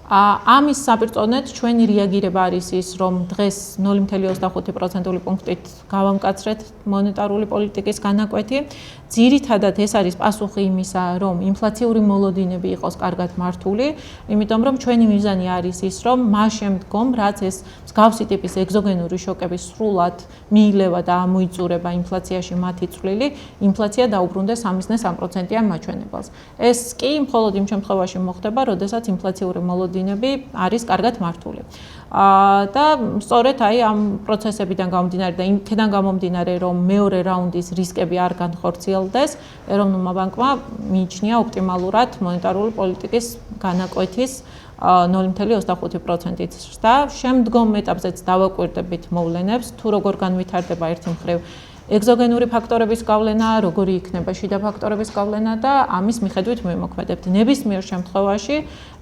ამის საპირწონედ ჩვენი რეაგირება არის ის, რომ დღეს 0.25% პუნქტით გავამკაცრეთ მონეტარული პოლიტიკის განაკვეთი. ძირითადად ეს არის პასუხი იმისა, რომ ინფლაციური მოლოდინები იყოს კარგად მართული, იმიტომ რომ ჩვენი მიზანი არის ის, რომ მას შემდგომ, რაც ეს მსგავსი ტიპის ეგზოგენური შოკების სრულად მიილევა და ამოიწურება ინფლაციაში მათი წვლილი, ინფლაცია დაუბრუნდეს 3.3%-იან მაჩვენებელს. ეს კი მხოლოდ იმ შემთხვევაში მოხდება, როდესაც ინფლაციური მოლოდინები არის კარგად მართული. და სწორედ ამ პროცესებიდან გამომდინარე და იქიდან გამომდინარე, რომ მეორე რაუნდის რისკები არ განხორციელდეს, ეროვნულმა ბანკმა მიიჩნია ოპტიმალურად მონეტარული პოლიტიკის განაკვეთის 0.25%-ით და შემდგომ ეტაპზეც დავაკვირდებით მოვლენებს, თუ როგორ განვითარდება ერთი მხრივ ეგზოგენური ფაქტორების გავლენა, როგორი იქნება შიდა ფაქტორების გავლენა და ამის მიხედვით მივმოქმედებთ. ნებისმიერ შემთხვევაში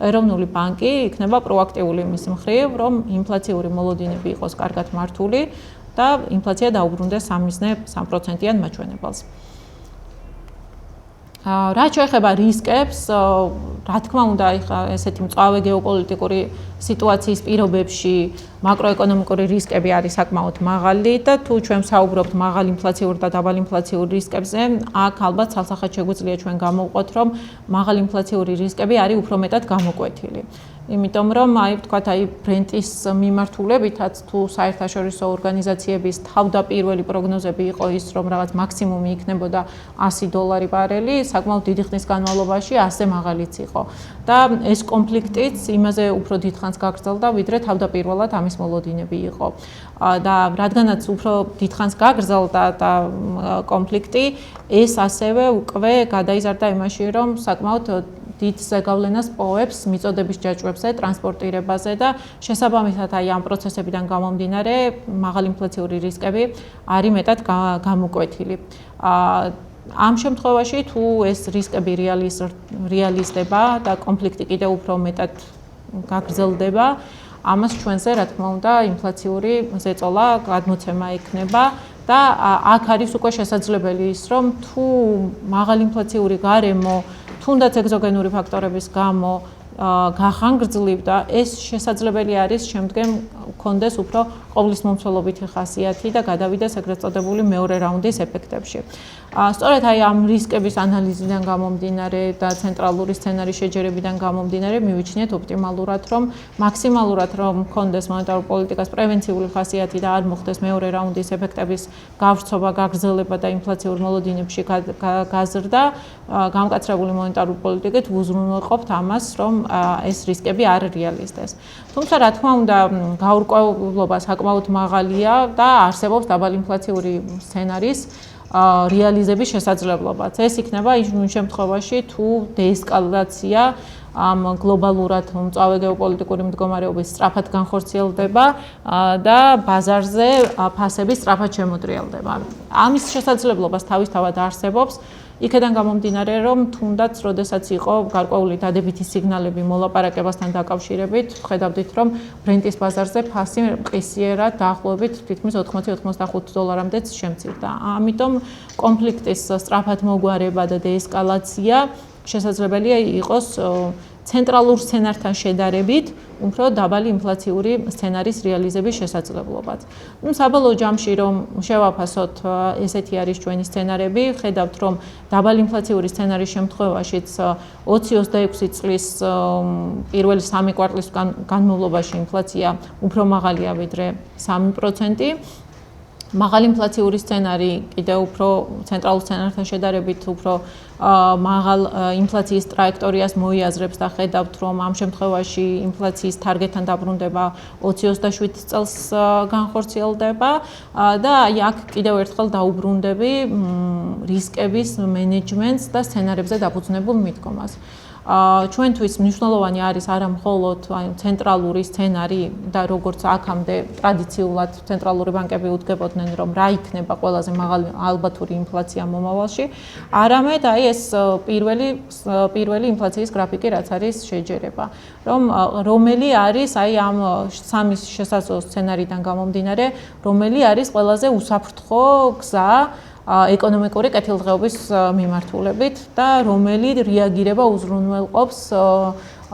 ეროვნული ბანკი იქნება პროაქტიული მის მხრივ, რომ ინფლაციური მოლოდინები იყოს კარგად მართული და ინფლაცია დაუბრუნდეს 3.3%-იან მაჩვენებელს. რაც შეეხება რისკებს, რა თქმა უნდა, ესეთი მწვავე გეოპოლიტიკური სიტუაციის პირობებში მაკროეკონომიკური რისკები არის საკმაოდ მაღალი და თუ ჩვენ ვსაუბრობთ მაღალ ინფლაციურ და დაბალ ინფლაციურ რისკებზე, აქ ალბათ ცალსახად შეგვიძლია ჩვენ გამოვყოთ, რომ მაღალ ინფლაციური რისკები არის უფრო მეტად გამოკვეთილი. იმიტომ რომ ვთქვათ, ბრენტის მიმართულებითაც თუ საერთაშორისო ორგანიზაციების თავდაპირველი პროგნოზები იყო ის, რომ რაღაც მაქსიმუმი იქნებოდა $100 ბარელი, საკმაოდ დიდი ხნის განმავლობაში ასე მაღალიც იყო. და ეს კონფლიქტიც იმაზე უფრო დიდხანს გაგრძელდა, ვიდრე თავდაპირველად ამის მოლოდინები იყო. და რადგანაც უფრო დიდხანს გაგრძელდა და კონფლიქტი, ეს ასევე უკვე გადაიზარდა იმაში, რომ საკმაოდ დიდ ზეგავლენას პოვებს მიწოდების ჯაჭვებზე, ტრანსპორტირებაზე და შესაბამისად ამ პროცესებიდან გამომდინარე მაღალი ინფლაციური რისკები არის მეტად გამოკვეთილი. ამ შემთხვევაში თუ ეს რისკები რეალიზდება და კონფლიქტი კიდევ უფრო მეტად გაგრძელდება, ამას ჩვენზე რა თქმა უნდა ინფლაციური ზეწოლა გადმოცემა ექნება და აქ არის უკვე შესაძლებელი ის, რომ თუ მაღალი ინფლაციური გარემო თუნდაც ეგზოგენური ფაქტორების გამო გახანგრძლივდა, ეს შესაძლებელი არის შემდგომ გქონდეს უფრო ყოვლისმომცველობითი ხასიათი და გადავიდეს ეგრეთ წოდებული მეორე რაუნდის ეფექტებში. სწორედ ამ რისკების ანალიზიდან გამომდინარე და ცენტრალური სცენარის შეჯერებიდან გამომდინარე მივიჩნიეთ ოპტიმალურად, რომ მაქსიმალურად რომ გქონდეს მონეტარული პოლიტიკას პრევენციული ხასიათი და არ მოხდეს მეორე რაუნდის ეფექტების გავრცობა, გაგრძელება და ინფლაციურ მოლოდინებში გაზრდა, გამკაცრებული მონეტარული პოლიტიკით ვუზრუნველყოფთ ამას, რომ ეს რისკები არ რეალიზდეს. თუმცა რა თქმა უნდა, გაურკვევლობა საკმაოდ მაღალია და არსებობს დაბალი ინფლაციური სცენარის რეალიზების შესაძლებლობაც. ეს იქნება იმ შემთხვევაში, თუ დეესკალაცია ამ გლობალურად მწვავე გეოპოლიტიკური მდგომარეობის სწრაფად განხორციელდება და ბაზარზე ფასების სწრაფად შემოდრიალდება. ამის შესაძლებლობას თავისთავად არსებობს. იქიდან გამომდინარე, რომ თუნდაც როდესაც იყო გარკვეული დადებითი სიგნალები მოლაპარაკებასთან დაკავშირებით, ხედავდით, რომ ბრენტის ბაზარზე ფასი მყისიერად დაახლოებით თითქმის $80-85-მდეც შემცირდა. ამიტომ კონფლიქტის სწრაფად მოგვარება და დეესკალაცია შესაძლებელია იყოს ცენტრალურ სცენართან შედარებით უფრო დაბალი ინფლაციური სცენარის რეალიზების შესაძლებლობაც. საბოლოო ჯამში რომ შევაფასოთ, ესეთი არის ჩვენი სცენარები, ხედავთ რომ დაბალი ინფლაციური სცენარის შემთხვევაშიც 20-26 წლის პირველი 3 კვარტლის განმავლობაში ინფლაცია უფრო მაღალია ვიდრე 3%. მაღალი ინფლაციური სცენარი კიდევ უფრო ცენტრალურ სცენართან შედარებით უფრო მაღალ ინფლაციის ტრაექტორიას მოიაზრებს და ხედავთ, რომ ამ შემთხვევაში ინფლაციის თარგეტთან დაბრუნდება 20-27 წელს განხორციელდება და აქ კიდევ ერთხელ დაუბრუნდები რისკების მენეჯმენტს და სცენარებზე დაფუძნებულ მიდგომას. ჩვენთვის მნიშვნელოვანი არის არა მხოლოდ ცენტრალური სცენარი და როგორც აქამდე ტრადიციულად ცენტრალური ბანკები უდგებოდნენ, რომ რა იქნება ყველაზე მაღალი ალბათური ინფლაცია მომავალში, არამედ ეს პირველი ინფლაციის გრაფიკი, რაც არის შეჯერება, რომელი არის ამ სამი შესაძლო სცენარიდან გამომდინარე, რომელი არის ყველაზე უსაფრთხო გზა ეკონომიკური კეთილდღეობის მიმართულებით და რომელი რეაგირება უზრუნველყოფს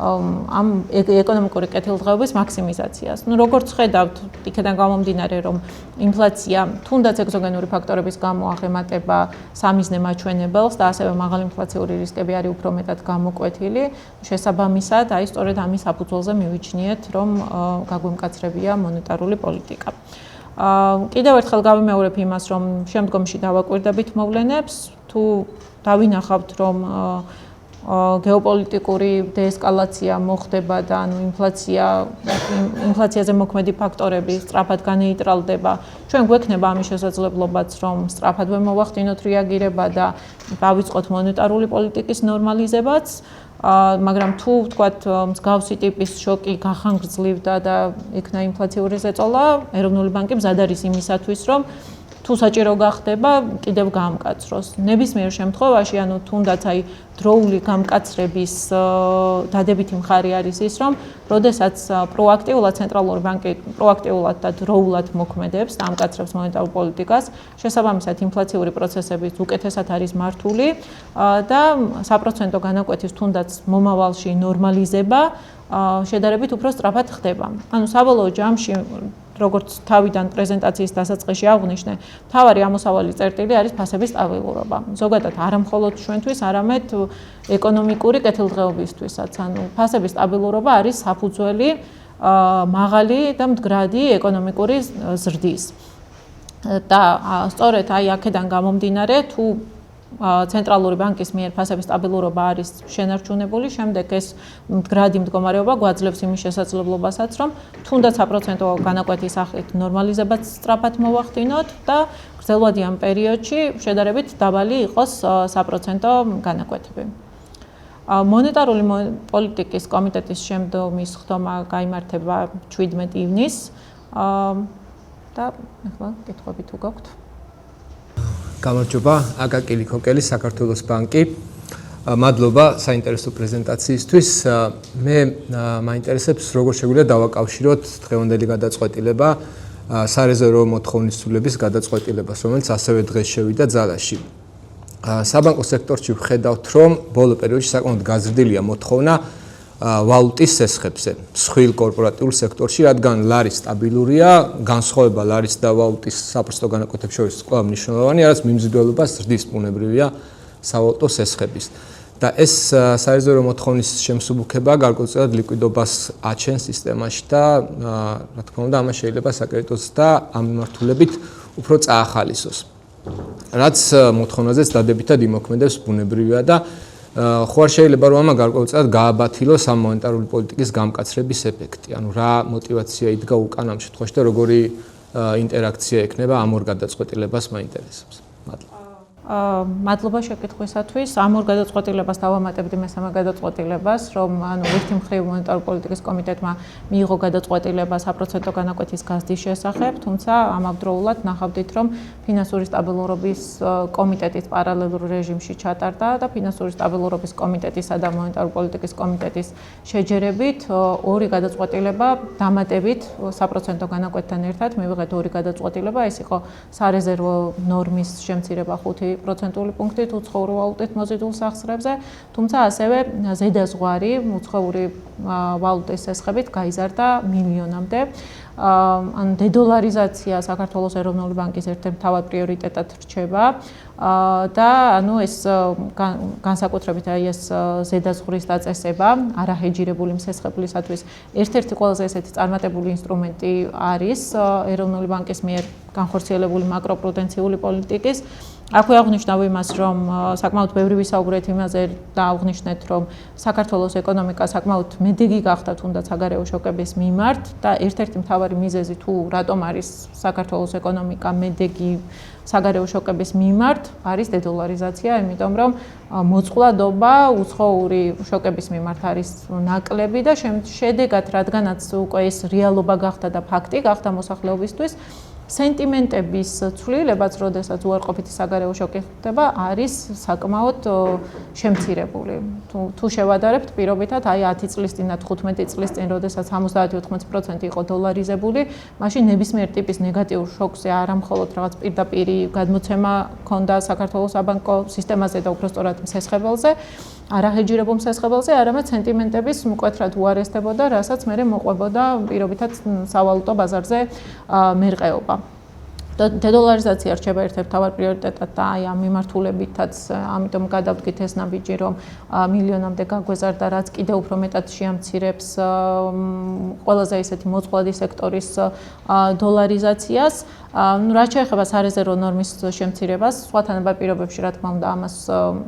ამ ეკონომიკური კეთილდღეობის მაქსიმიზაციას. როგორც ხედავთ, იქიდან გამომდინარე, რომ ინფლაცია თუნდაც ეგზოგენური ფაქტორების გამო აღემატება სამიზნე მაჩვენებელს და ასევე მაღალი ინფლაციური რისკები არის უფრო მეტად გამოკვეთილი, შესაბამისად, სწორედ ამის საფუძველზე მივიჩნიეთ, რომ გაგვემკაცრებია მონეტარული პოლიტიკა. კიდევ ერთხელ გავიმეორებ იმას, რომ შემდგომში დავაკვირდებით მოვლენებს, თუ დავინახავთ, რომ გეოპოლიტიკური დეესკალაცია მოხდება და ინფლაციაზე მოქმედი ფაქტორები სწრაფად განეიტრალდება, ჩვენ გვექნება ამის შესაძლებლობაც, რომ სწრაფად მოვახდინოთ რეაგირება და დავიწყოთ მონეტარული პოლიტიკის ნორმალიზებაც, მაგრამ თუ ვთქვათ მსგავსი ტიპის შოკი გახანგრძლივდა და იქნა ინფლაციური ზეწოლა, ეროვნული ბანკი მზად არის იმისათვის, რომ თუ საჭირო გახდება, კიდევ გაამკაცროს. ნებისმიერ შემთხვევაში, თუნდაც დროული გამკაცრების დადებითი მხარე არის ის, რომ როდესაც პროაქტიულად ცენტრალური ბანკი პროაქტიულად და დროულად მოქმედებს და ამკაცრებს მონეტარულ პოლიტიკას, შესაბამისად ინფლაციური პროცესები უკეთესად არის მართული და საპროცენტო განაკვეთის თუნდაც მომავალში ნორმალიზება შედარებით უფრო სწრაფად ხდება. საბოლოო ჯამში როგორც თავიდან პრეზენტაციის დასაწყისში აღვნიშნე, მთავარი ამოსავალი წერტილი არის ფასების სტაბილურობა. ზოგადად არა მხოლოდ ჩვენთვის, არამედ ეკონომიკური კეთილდღეობისთვისაც. ფასების სტაბილურობა არის საფუძველი მაღალი და მდგრადი ეკონომიკური ზრდის. და სწორედ აქედან გამომდინარე, თუ ცენტრალური ბანკის მიერ ფასების სტაბილურობა არის შენარჩუნებული, შემდეგ ეს მდგრადი მდგომარეობა გვაძლევს იმის შესაძლებლობასაც, რომ თუნდაც საპროცენტო განაკვეთის სახით ნორმალიზებაც სწრაფად მოვახდინოთ და გრძელვადიან პერიოდში შედარებით დაბალი იყოს საპროცენტო განაკვეთები. მონეტარული პოლიტიკის კომიტეტის შემდგომი სხდომა გაიმართება 17 ივნისს და ახლა კითხვები თუ გაქვთ. გამარჯობა, აკაკი ლიქოკელი, საქართველოს ბანკი. მადლობა საინტერესო პრეზენტაციისთვის. მე მაინტერესებს, როგორ შეგვიძლია დავაკავშიროთ დღევანდელი გადაწყვეტილება სარეზერვო მოთხოვნის ცვლილების გადაწყვეტილებას, რომელიც ასევე დღეს შევიდა ძალაში. საბანკო სექტორში ვხედავთ, რომ ბოლო პერიოდში საკმაოდ გაზრდილია მოთხოვნა ვალუტის სესხებზე, მსხვილ კორპორატიულ სექტორში, რადგან ლარი სტაბილურია, განსხვავება ლარის და ვალუტის საპროცენტო განაკვეთებს შორის კვლავ მნიშვნელოვანია, რაც მიმზიდველობას ზრდის ბუნებრივია სავალუტო სესხების. და ეს სარეზერვო მოთხოვნის შემსუბუქება გარკვეულწილად ლიკვიდობას აჩენს სისტემაში და რა თქმა უნდა, ამას შეიძლება საკრედიტოს და ამ მიმართულებით უფრო წაახალისოს. რაც მოთხოვნაზეც დადებითად იმოქმედებს ბუნებრივია და ხო არ შეიძლება რომ ამა გარკვეულწილად გააბათილოს ამ მონეტარული პოლიტიკის გამკაცრების ეფექტი. რა мотиваცია იდგა უკან ამ შემთხვევაში და როგორი ინტერაქცია ექნება ამ ორ გადაწყვეტილებას მაინტერესებს. მადლობა. მადლობა შეკითხვისათვის. ამ ორ გადაწყვეტილებას დავამატებდი მესამე გადაწყვეტილებას, რომ ერთი მხრივ მონეტარული პოლიტიკის კომიტეტმა მიიღო გადაწყვეტილება საპროცენტო განაკვეთის გაზრდის შესახებ, თუმცა ამავდროულად ნახავდით, რომ ფინანსური სტაბილურობის კომიტეტის პარალელურ რეჟიმში ჩატარდა და ფინანსური სტაბილურობის კომიტეტისა და მონეტარული პოლიტიკის კომიტეტის შეჯერებით ორი გადაწყვეტილება დამატებით საპროცენტო განაკვეთთან ერთად მივიღეთ ორი გადაწყვეტილება, ეს იყო სარეზერვო ნორმის შემცირება 5% პუნქტით უცხოური ვალუტით მოზიდულ სახსრებზე, თუმცა ასევე ზედაზღვარი უცხოური ვალუტის სესხებით გაიზარდა მილიონამდე. დედოლარიზაცია საქართველოს ეროვნული ბანკის ერთ-ერთ მთავარ პრიორიტეტად რჩება და ეს განსაკუთრებით ეს ზედაზღვრის დაწესება არაჰეჯირებული მსესხებლისათვის ერთ-ერთი ყველაზე ესეთი წარმატებული ინსტრუმენტი არის ეროვნული ბანკის მიერ განხორციელებული მაკროპრუდენციული პოლიტიკის. აქვე აღნიშნავ იმას, რომ საკმაოდ ბევრი ვისაუბრეთ იმაზე და აღნიშნეთ, რომ საქართველოს ეკონომიკა საკმაოდ მედეგი გახდა თუნდაც საგარეო შოკების მიმართ და ერთ-ერთი მთავარი მიზეზი თუ რატომ არის საქართველოს ეკონომიკა მედეგი საგარეო შოკების მიმართ არის დედოლარიზაცია, იმიტომ რომ მოწყვლადობა უცხოური შოკების მიმართ არის ნაკლები და შედეგად, რადგანაც უკვე ეს რეალობა გახდა და ფაქტი გახდა მოსახლეობისთვის, სენტიმენტების ცვლილებაც, როდესაც უარყოფითი საგარეო შოკი ხდება, არის საკმაოდ შემცირებული. თუ შევადარებთ პირობითად, აი 10 წლის წინ და 15 წლის წინ, როდესაც 70-80% იყო დოლარიზებული, მაშინ ნებისმიერ ტიპის ნეგატიურ შოკზე არა მხოლოდ რაღაც პირდაპირი გადმოცემა ჰქონდა საქართველოს საბანკო სისტემაზე და უბრალოდ მსესხებელზე, არაჰეჯირებულ მსესხებელზე, არამედ სენტიმენტების მკვეთრად უარესდებოდა, რასაც მერე მოყვებოდა პირობითად სავალუტო ბაზარზე მერყეობა. დედოლარიზაცია რჩება ერთ-ერთ მთავარ პრიორიტეტად და აი ამ მიმართულებითაც, ამიტომ გადავდგით ეს ნაბიჯი, რომ მილიონამდე გაგვეზარდა, რაც კიდევ უფრო მეტად შეამცირებს ყველაზე ისეთი მოწყვლადი სექტორის დოლარიზაციას. რაც შეეხება სარეზერვო ნორმის შემცირებას, სხვა თანაბარ პირობებში, რა თქმა უნდა, ამას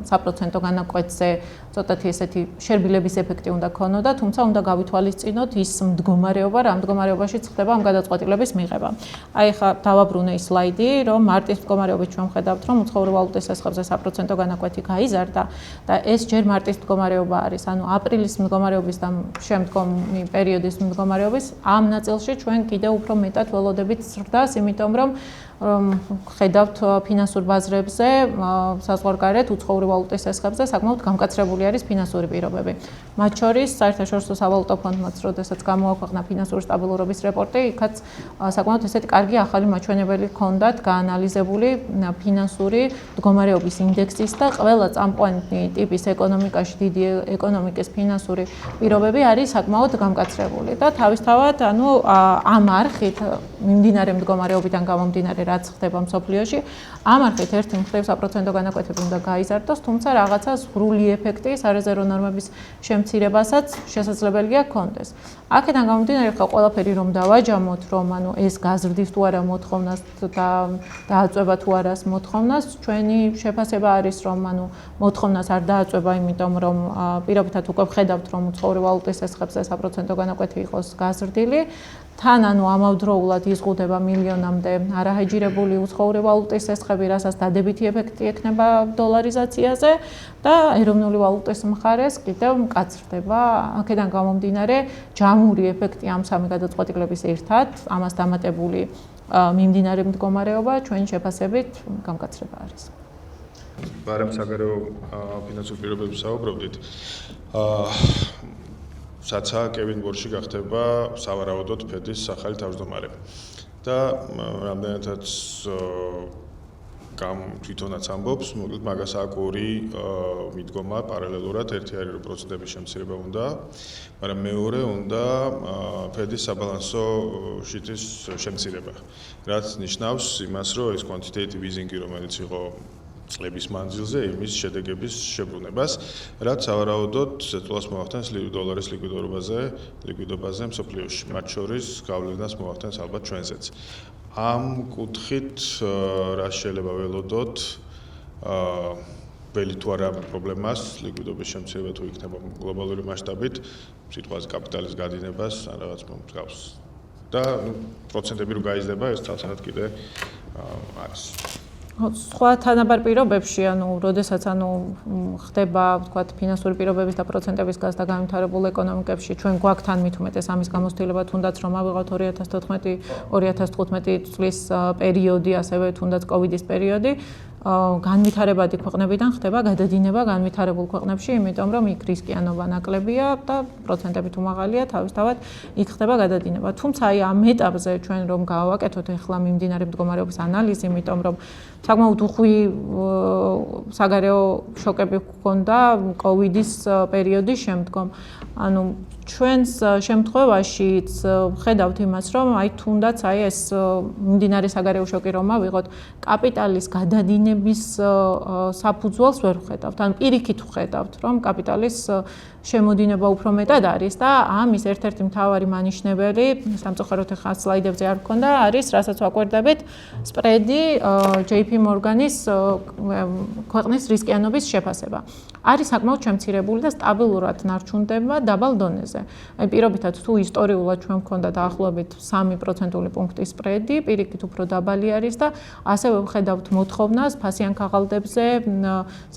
საპროცენტო განაკვეთზე ცოტათი ესეთი შერბილების ეფექტი უნდა ქონოდა, თუმცა უნდა გავითვალისწინოთ ის მდგომარეობა, რა მდგომარეობაშიც ხდება ამ გადაწყვეტილების მიღება. აი ხა დავაბრუნე ის სლაიდი, რომ მარტის მდგომარეობით ჩვენ ვხედავთ, რომ უცხოური ვალუტის შესახებზე საპროცენტო განაკვეთი გაიზარდა და ეს ჯერ მარტის მდგომარეობა არის, ანუ აპრილის მდგომარეობის და შემდგომი პერიოდის მდგომარეობის ამ ნაწილში ჩვენ კიდევ უფრო მეტად ველოდებით ზრდას, იმიტომ რომ ხედავთ ფინანსურ ბაზრებზე, საზღვარგარეთ უცხოური ვალუტის შესახებზე საკმაოდ გამკაცრებული არის ფინანსური პირობები. მათ შორის საერთაშორისო სავალუტო ფონდმაც, როდესაც გამოაქვეყნა ფინანსური სტაბილურობის რეპორტი, იქაც საკმაოდ ესეთი კარგი ახალი მაჩვენებელი ჰქონდათ გაანალიზებული ფინანსური მდგომარეობის ინდექსის და ყველა წამყვანი ტიპის ეკონომიკაში დიდი ეკონომიკის ფინანსური პირობები არის საკმაოდ გამკაცრებული და თავისთავად, ანუ ამ არხით მიმდინარე მდგომარეობიდან გამომდინარე რაც ხდება მსოფლიოში, ამ არხით ერთი მხრივ საპროცენტო განაკვეთები უნდა გაიზარდოს, თუმცა რაღაცა ზღვრული ეფექტი სარეზერვო ნორმების შემცირებასაც შესაძლებელია ჰქონდეს. აქედან გამომდინარე, ხა ყველაფერი რომ დავაჯამოთ, რომ ანუ ეს გაზრდის თუ არა მოთხოვნას და დააწვევა თუ არა მოთხოვნას, ჩვენი შეფასება არის, რომ ანუ მოთხოვნას არ დააწვევა, იმიტომ რომ პირობითად უკვე ვხედავთ, რომ უცხოური ვალუტის შესახებზე საპროცენტო განაკვეთი იყოს გაზრდილი. თან ანუ ამავდროულად იზღუდება მილიონამდე არაჰეჯირებული უცხოური ვალუტის შესახები, რასაც დადებითი ეფექტი ექნება დოლარიზაციაზე და ეროვნული ვალუტის მხარეს კიდევ მკაცრდება. აქედან გამომდინარე, ჯამური ეფექტი ამ სამი გადაწყვეტილების ერთად, ამას დამატებული მიმდინარე მდგომარეობა ჩვენი შეფასებით გამკაცრება არის. ბარემ საგარეო ფინანსურ პირობებს საუბრობდით. საცა კევინ ბორში გახდება სავარაუდოდ ფედის სახალი თავმჯდომარე. და რამდენადაც თვითონაც ამბობს, მოკლედ მაგას აქვს ორი მიდგომა პარალელურად, ერთი არის რომ პროცენტების შემცირება უნდა, მაგრამ მეორე უნდა ფედის საბალანსო შიტის შემცირება. რაც ნიშნავს იმას, რომ ეს quantitative easing-ი, რომელიც იყო წლების მანძილზე იმის შედეგების შებრუნებას, რაც სავარაუდოდ ზეწოლას მოახდენს დოლარის ლიკვიდობაზე მსოფლიოში, მათ შორის გავლენას მოახდენს ალბათ ჩვენზეც. ამ კუთხით რა შეიძლება ველოდოთ ველი თუ არა პრობლემას, ლიკვიდობის შემცირება თუ იქნება გლობალური მასშტაბით, სიტყვაზე კაპიტალის გადინებას ან რაღაც მსგავს. და პროცენტები რო გაიზრდება, ეს თალსაღად კიდე არის. სხვა თანაბარ პირობებში, ანუ როდესაც ხდება, ვთქვათ, ფინანსური პირობების და პროცენტების გაზრდა განვითარებულ ეკონომიკებში, ჩვენ გვაქვს თან მით უმეტეს ამის გამოცდილება, თუნდაც რომ ავიღოთ 2014-2015 წლის პერიოდი, ასევე თუნდაც კოვიდის პერიოდი, განვითარებადი ქვეყნებიდან ხდება გადადინება განვითარებულ ქვეყნებში, იმიტომ რომ იქ რისკიანობა ნაკლებია და პროცენტები თუ მაღალია, თავისთავად იქ ხდება გადადინება. თუმცა აი ამ ეტაპზე ჩვენ რომ გავაკეთოთ ახლა მიმდინარე მდგომარეობის ანალიზი, იმიტომ რომ საკმაოდ უხვი საგარეო შოკები ჰქონდა კოვიდის პერიოდის შემდგომ. ანუ ჩვენს შემთხვევაშიც ვხედავთ იმას, რომ აი თუნდაც აი ეს მიმდინარე საგარეო შოკი რომ ავიღოთ, კაპიტალის გადადინების საფუძველს ვერ ვხედავთ. ანუ პირიქით ვხედავთ, რომ კაპიტალის შემოდინება უფრო მეტად არის და ამის ერთ-ერთი მთავარი მანიშნებელი, სამწუხაროდ ახლა სლაიდებზე არ გქონდა, არის, რასაც ვაკვირდებით, სპრედი JP Morgan-ის ქვეყნის რისკიანობის შეფასება. არის საკმაოდ შემცირებული და სტაბილურად ნარჩუნდება დაბალ დონეზე. სპრედზე. აი პირობითად თუ ისტორიულად ჩვენ მქონდა დაახლოებით 3% პუნქტის სპრედი, პირიქით უფრო დაბალი არის და ასევე ვხედავთ მოთხოვნას ფასიან ქაღალდებზე,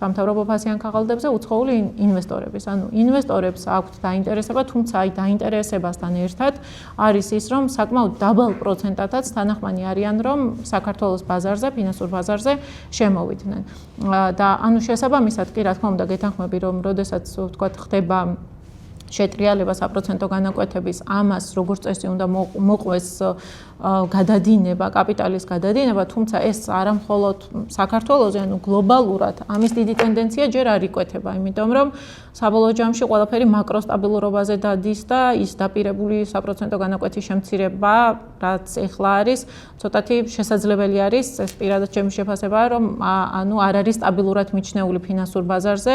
სამთავრობო ფასიან ქაღალდებზე უცხოური ინვესტორების. ანუ ინვესტორებს აქვთ დაინტერესება, თუმცა აი დაინტერესებასთან ერთად არის ის, რომ საკმაოდ დაბალ პროცენტადაც თანახმანი არიან, რომ საქართველოს ბაზარზე, ფინანსურ ბაზარზე შემოვიდნენ. და ანუ შესაბამისად კი რა თქმა უნდა გეთანხმები, რომ როდესაც ვთქვათ ხდება შეტრიალება საპროცენტო განაკვეთების ამას როგორც წესი უნდა მოყვეს გადადინება, კაპიტალის გადადინება, თუმცა ეს არა მხოლოდ საქართველოზე, ანუ გლობალურად ამის დიდი ტენდენცია ჯერ არ იკვეთება, იმიტომ რომ საბოლოო ჯამში ყველაფერი მაკროსტაბილურობაზე დადის და ის დაპირებული საპროცენტო განაკვეთის შემცირება, რაც ეხლა არის, ცოტათი შესაძლებელი არის, ეს პირადად ჩემი შეფასებაა, რომ ანუ არ არის სტაბილურად მიჩნეული ფინანსურ ბაზარზე,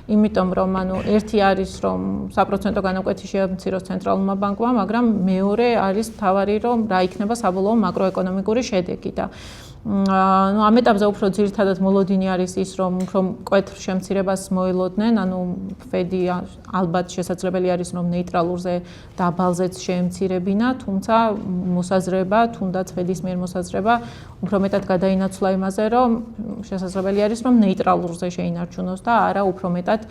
იმიტომ რომ ანუ ერთი არის რომ საპროცენტო განაკვეთი შეამციროს ცენტრალურმა ბანკმა, მაგრამ მეორე არის მთავარი რომ რა იქნება საბოლოო მაკროეკონომიკური შედეგი და ну ამ ეტაპზე უფრო ძირითადად მოლოდინი არის ის რომ უფრო მკვეთრ შემცირებას მოელოდნენ, ანუ ფედი ალბათ შესაძლებელი არის რომ ნეიტრალურზე დაბალზეც შეემცირებინა, თუმცა მოსაზრება, თუნდაც ფედის მიერ მოსაზრება უფრო მეტად გადაინაცვლა იმაზე, რომ შესაძლებელი არის რომ ნეიტრალურზე შეინარჩუნოს და არა უფრო მეტად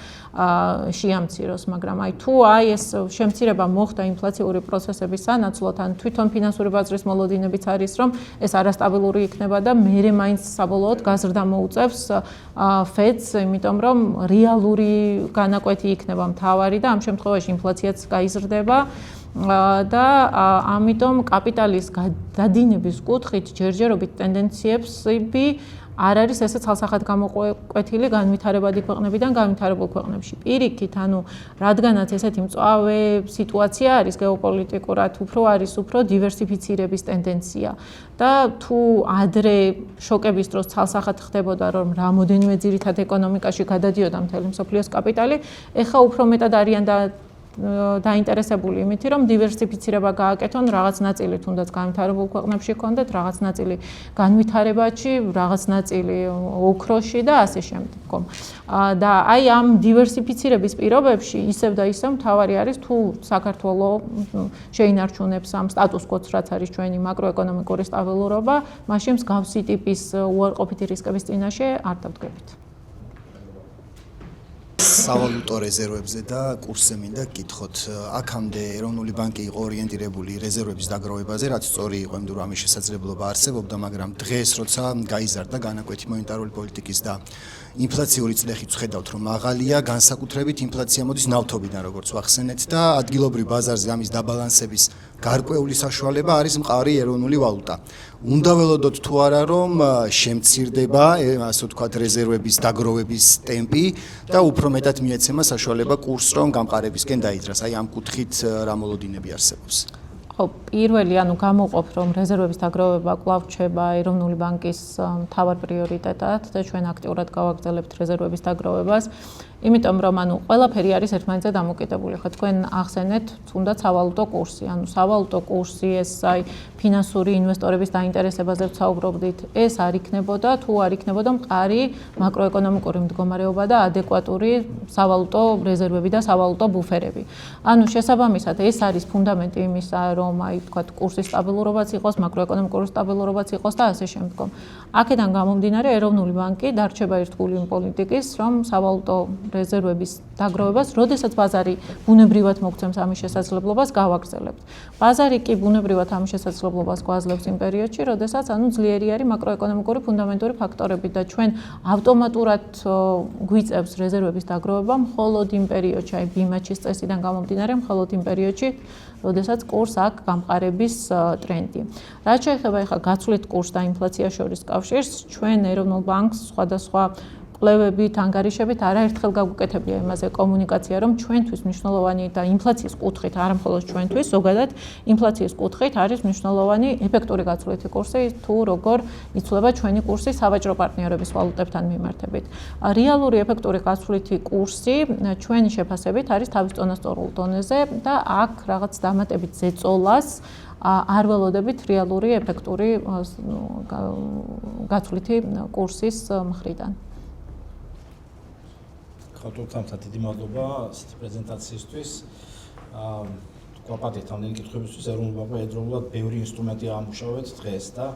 შეამციროს, მაგრამ აი თუ აი ეს შემცირება მოხდა ინფლაციური პროცესების სანაცვლოდ, ან თვითონ ფინანსური ბაზრის მოლოდინებიც არის რომ ეს არასტაბილური იქნება და მერე მაინც საბოლოოდ გაზრდა მოუწევს ფედს, იმიტომ რომ რეალური განაკვეთი იქნება მთავარი და ამ შემთხვევაში ინფლაციაც გაიზრდება და ამიტომ კაპიტალის დადინების კუთხით ჯერჯერობით ტენდენციები არ არის ესე ცალსახად გამოკვეთილი განვითარებადი ქვეყნებიდან განვითარებულ ქვეყნებში. პირიქით, ანუ რადგანაც ესეთი მწვავე სიტუაცია არის გეოპოლიტიკურად, არის უფრო დივერსიფიცირების ტენდენცია და თუ ადრე შოკების დროს ცალსახად ხდებოდა, რომ რამოდენიმე ძირითად ეკონომიკაში გადადიოდა მთელი მსოფლიოს კაპიტალი, ეხლა უფრო მეტად არიან დაინტერესებული იმით, რომ დივერსიფიცირება გააკეთონ, რაღაც ნაწილი თუნდაც განვითარებულ ქვეყნებში ჰქონდეთ, რაღაც ნაწილი განვითარებაში, რაღაც ნაწილი ოქროში და ასე შემდეგ. და აი ამ დივერსიფიცირების პირობებში ისევ და ისევ მთავარი არის თუ საქართველოს შეინარჩუნებს ამ სტატუს კვოს, რაც არის ჩვენი მაკროეკონომიკური სტაბილურობა, მაშინ მსგავსი ტიპის უარყოფითი რისკების წინაშე არ დავდგებით. სავალუტო რეზერვებზე და კურსზე მინდა გკითხოთ. აქამდე ეროვნული ბანკი იყო ორიენტირებული რეზერვების დაგროვებაზე, რაც სწორი იყო, იმიტომ რომ ამის შესაძლებლობა არსებობდა, მაგრამ დღეს როცა გაიზარდა განაკვეთი მონეტარული პოლიტიკის და ინფლაციური წლეხიც ხედავთ, რომ მაღალია, განსაკუთრებით ინფლაცია მოდის ნავთობიდან, როგორც ვახსენეთ და ადგილობრივ ბაზარზე ამის დაბალანსების გარკვეული საშუალება არის მყარი ეროვნული ვალუტა. უნდა ველოდოთ თუ არა, რომ შემცირდება, ასე ვთქვათ, რეზერვების დაგროვების ტემპი და უფრო მეტად მიეცემა საშუალება კურსს რომ გამყარებისკენ დაიძრას. აი ამ კუთხით რა მოლოდინები არსებობს? ხო, პირველი, ანუ გამოვყოფ, რომ რეზერვების დაგროვება კვლავ რჩება ეროვნული ბანკის მთავარ პრიორიტეტად და ჩვენ აქტიურად გავაგრძელებთ რეზერვების დაგროვებას. იმიტომ რომ ანუ ყველაფერი არის ერთმანეთზე დამოკიდებული. ხო თქვენ ახსენეთ, თუნდაც სავალუტო კურსი. ანუ სავალუტო კურსი ეს აი ფინანსური ინვესტორების დაინტერესებაზე ვსაუბრობდით, ეს არ იქნებოდა თუ არ იქნებოდა მყარი მაკროეკონომიკური მდგომარეობა და ადეკვატური სავალუტო რეზერვები და სავალუტო ბუფერები. ანუ შესაბამისად ეს არის ფუნდამენტი იმისა, რომ აი ვთქვათ კურსის სტაბილურობაც იყოს, მაკროეკონომიკური სტაბილურობაც იყოს და ასე შემდგომ. აქედან გამომდინარე ეროვნული ბანკი დარჩება ერთგული იმ პოლიტიკის, რომ სავალუტო რეზერვების დაგროვებას, როდესაც ბაზარი ბუნებრივად მოგცემს ამის შესაძლებლობას, გავაგრძელებთ. ბაზარი კი ბუნებრივად ამის შესაძლებლობას გვაძლევს იმ პერიოდში, როდესაც ანუ ძლიერი არის მაკროეკონომიკური ფუნდამენტური ფაქტორები და ჩვენ ავტომატურად გვიწევს რეზერვების დაგროვება მხოლოდ იმ პერიოდში, აი ბიმაჩის წესიდან გამომდინარე, მხოლოდ იმ პერიოდში, როდესაც კურს აქვს გამყარების ტრენდი. რაც შეეხება ახლა გაცვლით კურსს და ინფლაციას შორის კავშირს, ჩვენ ეროვნულ ბანკს სხვადასხვა კვლევებით, ანგარიშებით არაერთხელ გავუკეთებია იმაზე კომუნიკაცია, რომ ჩვენთვის მნიშვნელოვანი და ინფლაციის კუთხით, არა მხოლოდ ჩვენთვის, ზოგადად ინფლაციის კუთხით არის მნიშვნელოვანი ეფექტური გაცვლითი კურსი, თუ როგორ იცვლება ჩვენი კურსი სავაჭრო პარტნიორების ვალუტებთან მიმართებით. რეალური ეფექტური გაცვლითი კურსი ჩვენი შეფასებით არის თავის წონასწორულ დონეზე და აქ რაღაც დამატებით ზეწოლას არ ველოდებით რეალური ეფექტური გაცვლითი კურსის მხრიდან. ხალხთან დიდი მადლობა პრეზენტაციისთვის. კვაპატით ამდენი კითხვებისთვის ეროვნულ ბანკმა ერთდროულად ბევრი ინსტრუმენტი ამუშავეთ დღეს და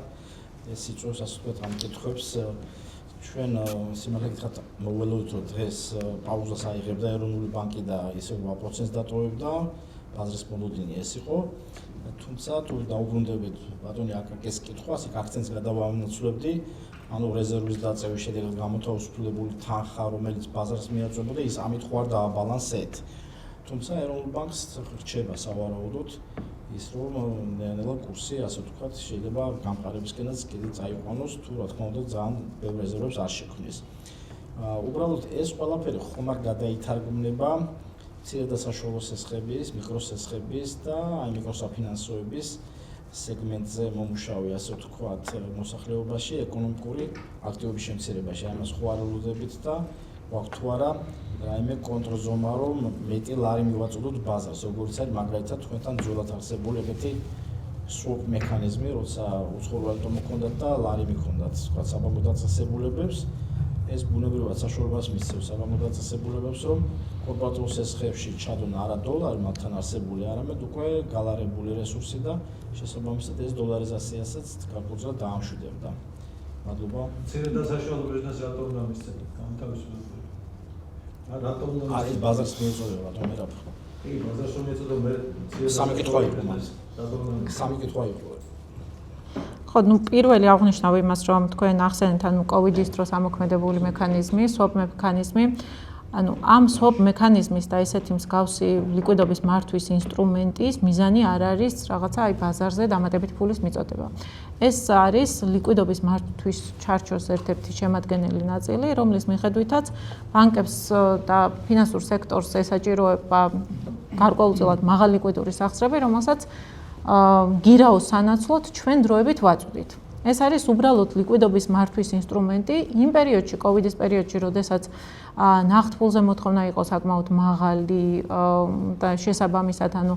ეს იწვევს ასე ვთქვათ ამ კითხვებს ჩვენ სიმართლე გითხრათ მოველოდით რომ დღეს პაუზას აიღებდა ეროვნული ბანკი და ისევ 8%-ს დატოვებდა ბაზრის მოლოდინი ეს იყო თუმცა თუ დაუბრუნდებით ბატონი აკაკეს კითხვას იქ აქცენტს გადავამოცვლებდი ანუ რეზერვის დაწევის შედეგად გამოთავისუფლებული თანხა რომელიც ბაზარს მიაწვებოდა ის ამით ხوار დააბალანსეთ თუმცა ეროვნულ ბანკს რჩება სავარაუდოდ ის რომ ნელა კურსი ასე ვთქვათ შეიძლება გამყარებისკენაც კიდე წაიყვანოს თუ რა თქმა უნდა ძალიან ბევრ რეზერვებს არ შექმნის. უბრალოდ ეს ყველაფერი ხომ არ გადაითარგმნება მცირე და საშუალო სესხების, მიკროსესხების და აი მიკროსაფინანსოების სეგმენტზე მომუშავე ასე ვთქვათ მოსახლეობაში ეკონომიკური აქტივობის შემცირებაში ამას ხო არ ელოდებით და გვაქვს თუ არა რაიმე კონტრზონა რომ მეტი ლარი მივაწოდოთ ბაზარს როგორც არის მაგალითად თქვენთან ძველად არსებული ეგეთი swap მექანიზმი როცა უცხოურად მოქონდათ და ლარი მიქონდათ თქვა საბანკო დაწესებულებებს ეს ბუნებრივად საშუალებას მისცემს საბანკო დაწესებულებებს რომ კორპორატიულ სესხებში ჩადონ არა დოლარი მათთან არსებული არამედ უკვე გალარებული რესურსი და შესაბამისად ეს დოლარიზაციასაც გარკვეულწილად დაამშვიდებდა მადლობა მცირე და საშუალო ბიზნესს რატომ უნდა მისცემთ განთავისუფლებული რატომ უნდა არის ბაზარს მიეწოდება რატომ ერაფ კი ბაზარს რომ ეწოდა მე სამი კითხვა იყო მას სამი კითხვა იყო ხო, ну პირველი აღნიშნავ იმას, რომ თქვენ ახსენეთ, ანუ კოვიდის დროს ამოქმედებული მექანიზმი, swap მექანიზმი, ანუ ამ swap მექანიზმის და ესეთი მსგავსი ლიკვიდობის მართვის ინსტრუმენტის მიზანი არ არის რაღაცა აი ბაზარზე დამატებით ფულის მიწოდება. ეს არის ლიკვიდობის მართვის ჩარჩოს ერთ-ერთი შემადგენელი ნაწილი, რომლის მიხედვითაც ბანკებს და ფინანსურ სექტორს ესაჭიროება გარკვეულწილად მაღალი ლიკვიდური სახსრები, რომელსაც გირაოს სანაცვლოდ ჩვენ დროებით ვაწვდით. ეს არის უბრალოდ ლიკვიდობის მართვის ინსტრუმენტი იმ პერიოდში, კოვიდის პერიოდში, როდესაც ნახტფულზე მოთხოვნა იყო საკმაოდ მაღალი და შესაბამისად, ანუ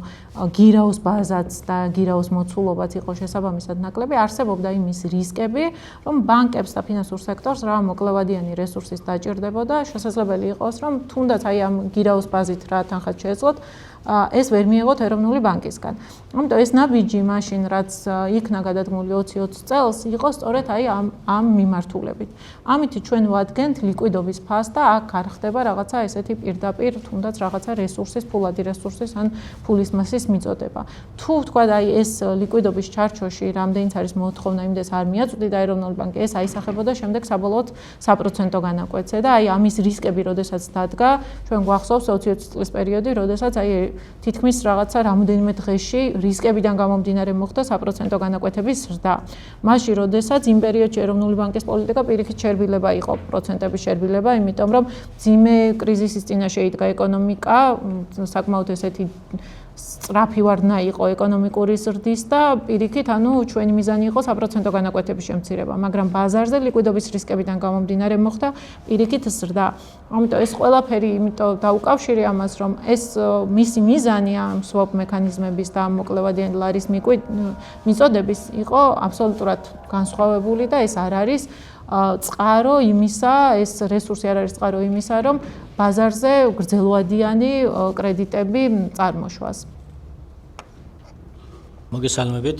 გირაოს ბაზაც და გირაოს მოცულობაც იყო შესაბამისად ნაკლები, არსებობდა იმის რისკები, რომ ბანკებს და ფინანსურ სექტორს რა მოკლევადიანი რესურსის დაჭირდებოდა, შესაძლებელი იყოს, რომ თუნდაც აი ამ გირაოს ბაზით რა თანხად შეეძლოთ, ეს ვერ მიიღოთ ეროვნული ბანკისგან. ამიტომ ეს ნაბიჯი მაშინ რაც იქნა გადადგმული 20-20 წელს იყო სწორედ აი ამ მიმართულებით. ამით ჩვენ ვადგენთ ლიკვიდობის ფასს და აქ არ ხდება რაღაცა ესეთი პირდაპირ თუნდაც რაღაცა რესურსის, ფულადი რესურსის ან ფულის მასის მიწოდება. თუ თქვა აი ეს ლიკვიდობის ჩარჩოში რამდენიც არის მოთხოვნა იმდეს არ მიაწვდიდა ეროვნული ბანკი, ეს აისახებოდა შემდეგ საბოლოოდ საპროცენტო განაკვეთზე და აი ამის რისკები, როდესაც დადგა, ჩვენ გვახსოვს 20-20 წლის პერიოდი, როდესაც აი თითქმის რაღაცა რამოდენიმე დღეში რისკებიდან გამომდინარე მოხდა საპროცენტო განაკვეთების ზრდა. მაშინ, როდესაც იმ პერიოდში ეროვნული ბანკის პოლიტიკა პირიქით შერბილება იყო, პროცენტების შერბილება, იმიტომ რომ ძიმე კრიზისის წინაშე იდგა ეკონომიკა, საკმაოდ ესეთი სწრაფი ვარდნა იყო ეკონომიკური ზრდის და პირიქით, ანუ ჩვენი მიზანი იყო საპროცენტო განაკვეთების შემცირება, მაგრამ ბაზარზე ლიკვიდობის რისკებიდან გამომდინარე მოხდა პირიქით ზრდა. ამიტომ ეს ყველაფერი იმიტომ დაუკავშირე ამას, რომ ეს მისი მიზანი ამ swap მექანიზმების და მოკლევადიანი ლარის მიწოდების იყო აბსოლუტურად განსხვავებული და ეს არ არის წყარო იმისა, ეს რესურსი არ არის წყარო იმისა, რომ ბაზარზე გრძელვადიანი კრედიტები წარმოშვას. მოგესალმებით.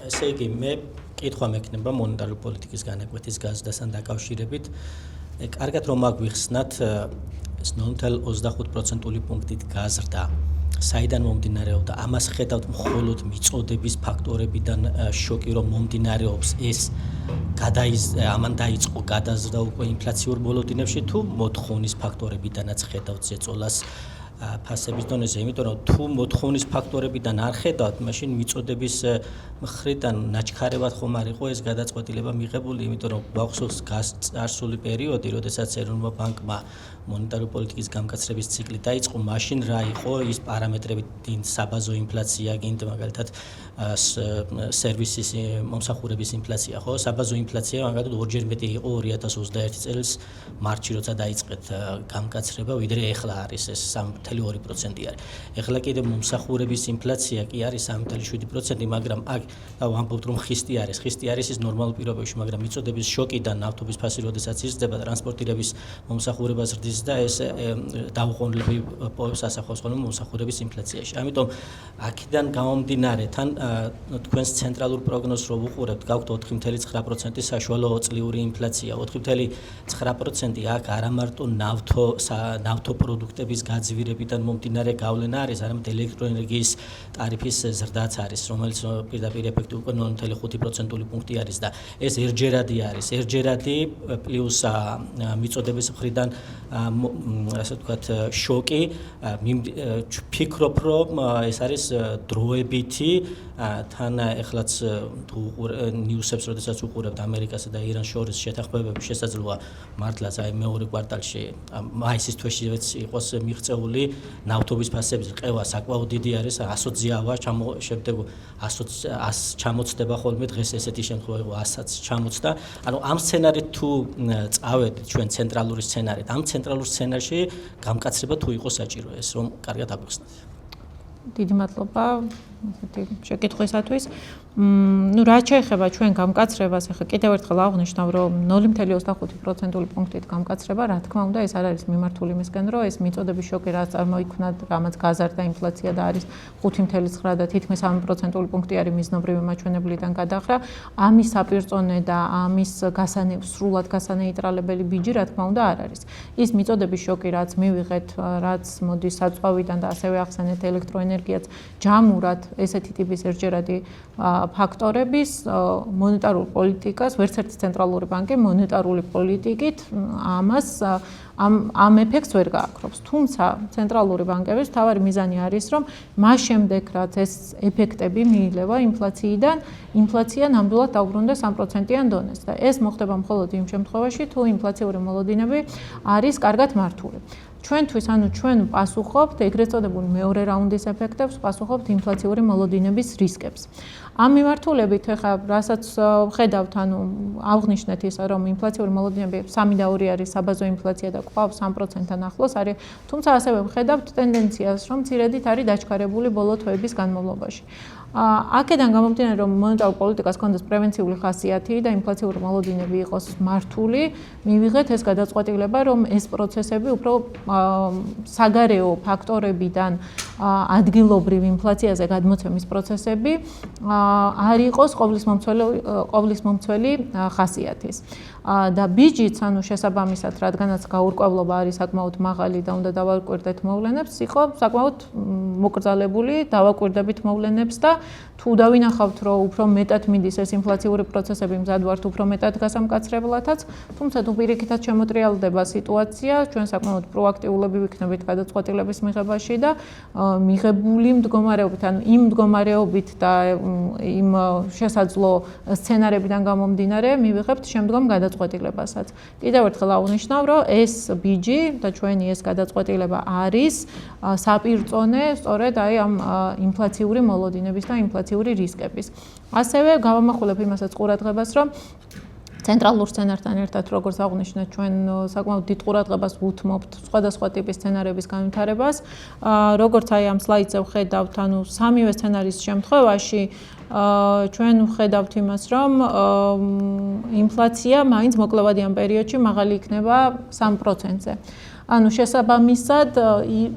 ესე იგი, მე კითხვა მექნება მონეტარული პოლიტიკის განაკვეთის გაზრდასთან დაკავშირებით. კარგად რომ აგვიხსნათ ეს 0.25%-ული პუნქტით გაზრდა. საიდან მომდინარეობდა? ამას ხედავთ მხოლოდ მიწოდების ფაქტორებიდან შოკი რომ მომდინარეობს ეს ამან დაიწყო გადაზრდა უკვე ინფლაციურ მოლოდინებში თუ მოთხოვნის ფაქტორებიდანაც ხედავთ ზეწოლას ფასების დონეზე, იმიტომ რომ თუ მოთხოვნის ფაქტორებიდან არ ხედავთ, მაშინ მიწოდების მხრიდან ნაჩქარევად ხომ არ იყო ეს გადაწყვეტილება მიღებული, იმიტომ რომ გვახსოვს წარსული პერიოდი, როდესაც ეროვნულმა ბანკმა მონეტარული პოლიტიკის გამკაცრების ციკლი დაიწყო, მაშინ რა იყო ის პარამეტრები, საბაზო ინფლაცია, გინდ მაგალითად სერვისის მომსახურების ინფლაცია, ხო? საბაზო ინფლაცია მაგალითად ორჯერ მეტი იყო 2021 წელს მარტში, როცა დაიწყეთ გამკაცრება, ვიდრე ეხლა არის ეს 3.5 3.2% არის. ეხლა კიდევ მომსახურების ინფლაცია კი არის 3.7%, მაგრამ აქ ვამბობთ რომ ხისტი არის ის ნორმალურ პირობებში, მაგრამ მიწოდების შოკიდან ნავთობის ფასი როდესაც იზრდება, ტრანსპორტირების მომსახურება ზრდის და ეს დაუყოვნებლივ პოვებს ასახავს ხოლმე მომსახურების ინფლაციაში. ამიტომ აქედან გამომდინარე, თან თქვენს ცენტრალურ პროგნოზს რო ვუყურებთ, გაქვთ 4.9% საშუალო წლიური ინფლაცია, 4.9% აქ არა მარტო ნავთო პროდუქტების გაძვირებიდან მომდინარე გავლენა არის, არამედ ელექტროენერგიის ტარიფის ზრდაც არის, რომელიც პირდაპირ ეფექტი უკვე 0.5% პუნქტი არის და ეს ერთჯერადი არის, ერთჯერადი პლუს მიწოდების მხრიდან ასე ვთქვათ შოკი. ვფიქრობ, რომ ეს არის დროებითი, თან ეხლაც თუ ნიუსებს როდესაც უყურებთ ამერიკასა და ირანს შორის შეთანხმებები შესაძლოა მართლაც აი მეორე კვარტალში მაისის თვეშიც იყოს მიღწეული ნავთობის ფასების რყევა საკმაოდ დიდი არის 100-ზე ავა შემდეგ 100 ჩამოცდება ხოლმე დღეს ესეთი შემთხვევა იყო 100-აც ჩამოცდა. ანუ ამ სცენარით თუ წავედით ჩვენ ცენტრალური სცენარით, ამ ცენტრალურ სცენარში გამკაცრება თუ იყოს საჭირო ეს რომ კარგად აგვიხსნათ. დიდი მადლობა ესეთი შეკითხვისათვის. რაც შეეხება ჩვენ გამკაცრებას, ახლა კიდევ ერთხელ აღვნიშნავ, რომ 0.25% პუნქტით გამკაცრება, რა თქმა უნდა, ეს არ არის მიმართული იმისკენ, რომ ეს მიწოდების შოკი რაც წარმოიქმნა, რამაც გაზარდა ინფლაცია და არის 5.9 და თითქმის 3% პუნქტი არის მიზნობრივი მაჩვენებლიდან გადახრა, ამის საპირწონე და ამის სრულად გასანეიტრალებელი ბიჯი, რა თქმა უნდა, არ არის. ის მიწოდების შოკი, რაც მივიღეთ, რაც მოდის საწვავიდან და ასევე ახსენეთ ელექტროენერგიაც, ჯამურად ესეთი ტიპის ერთჯერადი ფაქტორების მონეტარულ პოლიტიკას, ვერც ერთი ცენტრალური ბანკი მონეტარული პოლიტიკით ამ ეფექტს ვერ გააქრობს. თუმცა ცენტრალური ბანკების მთავარი მიზანი არის, რომ მას შემდეგ, რაც ეს ეფექტები მიილევა ინფლაციიდან, ინფლაცია ნამდვილად დაუბრუნდეს 3%-იან დონეს და ეს მოხდება მხოლოდ იმ შემთხვევაში, თუ ინფლაციური მოლოდინები არის კარგად მართული. ჩვენთვის, ჩვენ პასუხობთ ეგრეთ წოდებულ მეორე რაუნდის ეფექტებს, პასუხობთ ინფლაციური მოლოდინების რისკებს. ამ მიმართულებით, ახლა რასაც ხედავთ, აღვნიშნეთ ის, რომ ინფლაციური მოლოდინები 3.2 არის საბაზო ინფლაცია და კვლავ 3%-თან ახლოს არის, თუმცა ასევე ვხედავთ ტენდენციას, რომ მცირედით არის დაჩქარებული ბოლო თვეების განმავლობაში. აქედან გამომდინარე, რომ მონეტარულ პოლიტიკას ჰქონდეს პრევენციული ხასიათი და ინფლაციური მოლოდინები იყოს მართული, მივიღეთ ეს გადაწყვეტილება, რომ ეს პროცესები უფრო საგარეო ფაქტორებიდან ადგილობრივ ინფლაციაზე გადმოცემის პროცესები არ იყოს ყოვლისმომცველი ხასიათის. და ბიჯიც, შესაბამისად, რადგანაც გაურკვევლობა არის საკმაოდ მაღალი და უნდა დავაკვირდეთ მოვლენებს, იყო საკმაოდ მოკრძალებული, დავაკვირდებით მოვლენებს და თუ დავინახავთ, რომ უფრო მეტად მიდის ეს ინფლაციური პროცესები, მზად ვართ უფრო მეტად გასამკაცრებლათაც, თუმცა თუ პირიქითაც შემოტრიალდება სიტუაცია, ჩვენ საკმაოდ პროაქტიულები ვიქნებით გადაწყვეტილების მიღებაში და მიღებული მდგომარეობით, იმ მდგომარეობით და იმ შესაძლო სცენარებიდან გამომდინარე, მივიღებთ შემდგომ გადაწყვეტილებასაც. კიდევ ერთხელ აღვნიშნავ, რომ ეს ბიჯი და ჩვენი ეს გადაწყვეტილება არის საპირწონე სწორედ აი ამ ინფლაციური მოლოდინების და ინფლაციური რისკების. ასევე გავამახვილებ იმასაც ყურადღებას, რომ ცენტრალურ სცენართან ერთად, როგორც აღვნიშნეთ, ჩვენ საკმაოდ დიდ ყურადღებას ვუთმობთ სხვადასხვა ტიპის სცენარების განვითარებას. როგორც აი ამ სლაიდზე ვხედავთ, სამივე სცენარის შემთხვევაში ჩვენ ვხედავთ იმას, რომ ინფლაცია მაინც მოკლევადიან პერიოდში მაღალი იქნება 3%-ზე. შესაბამისად,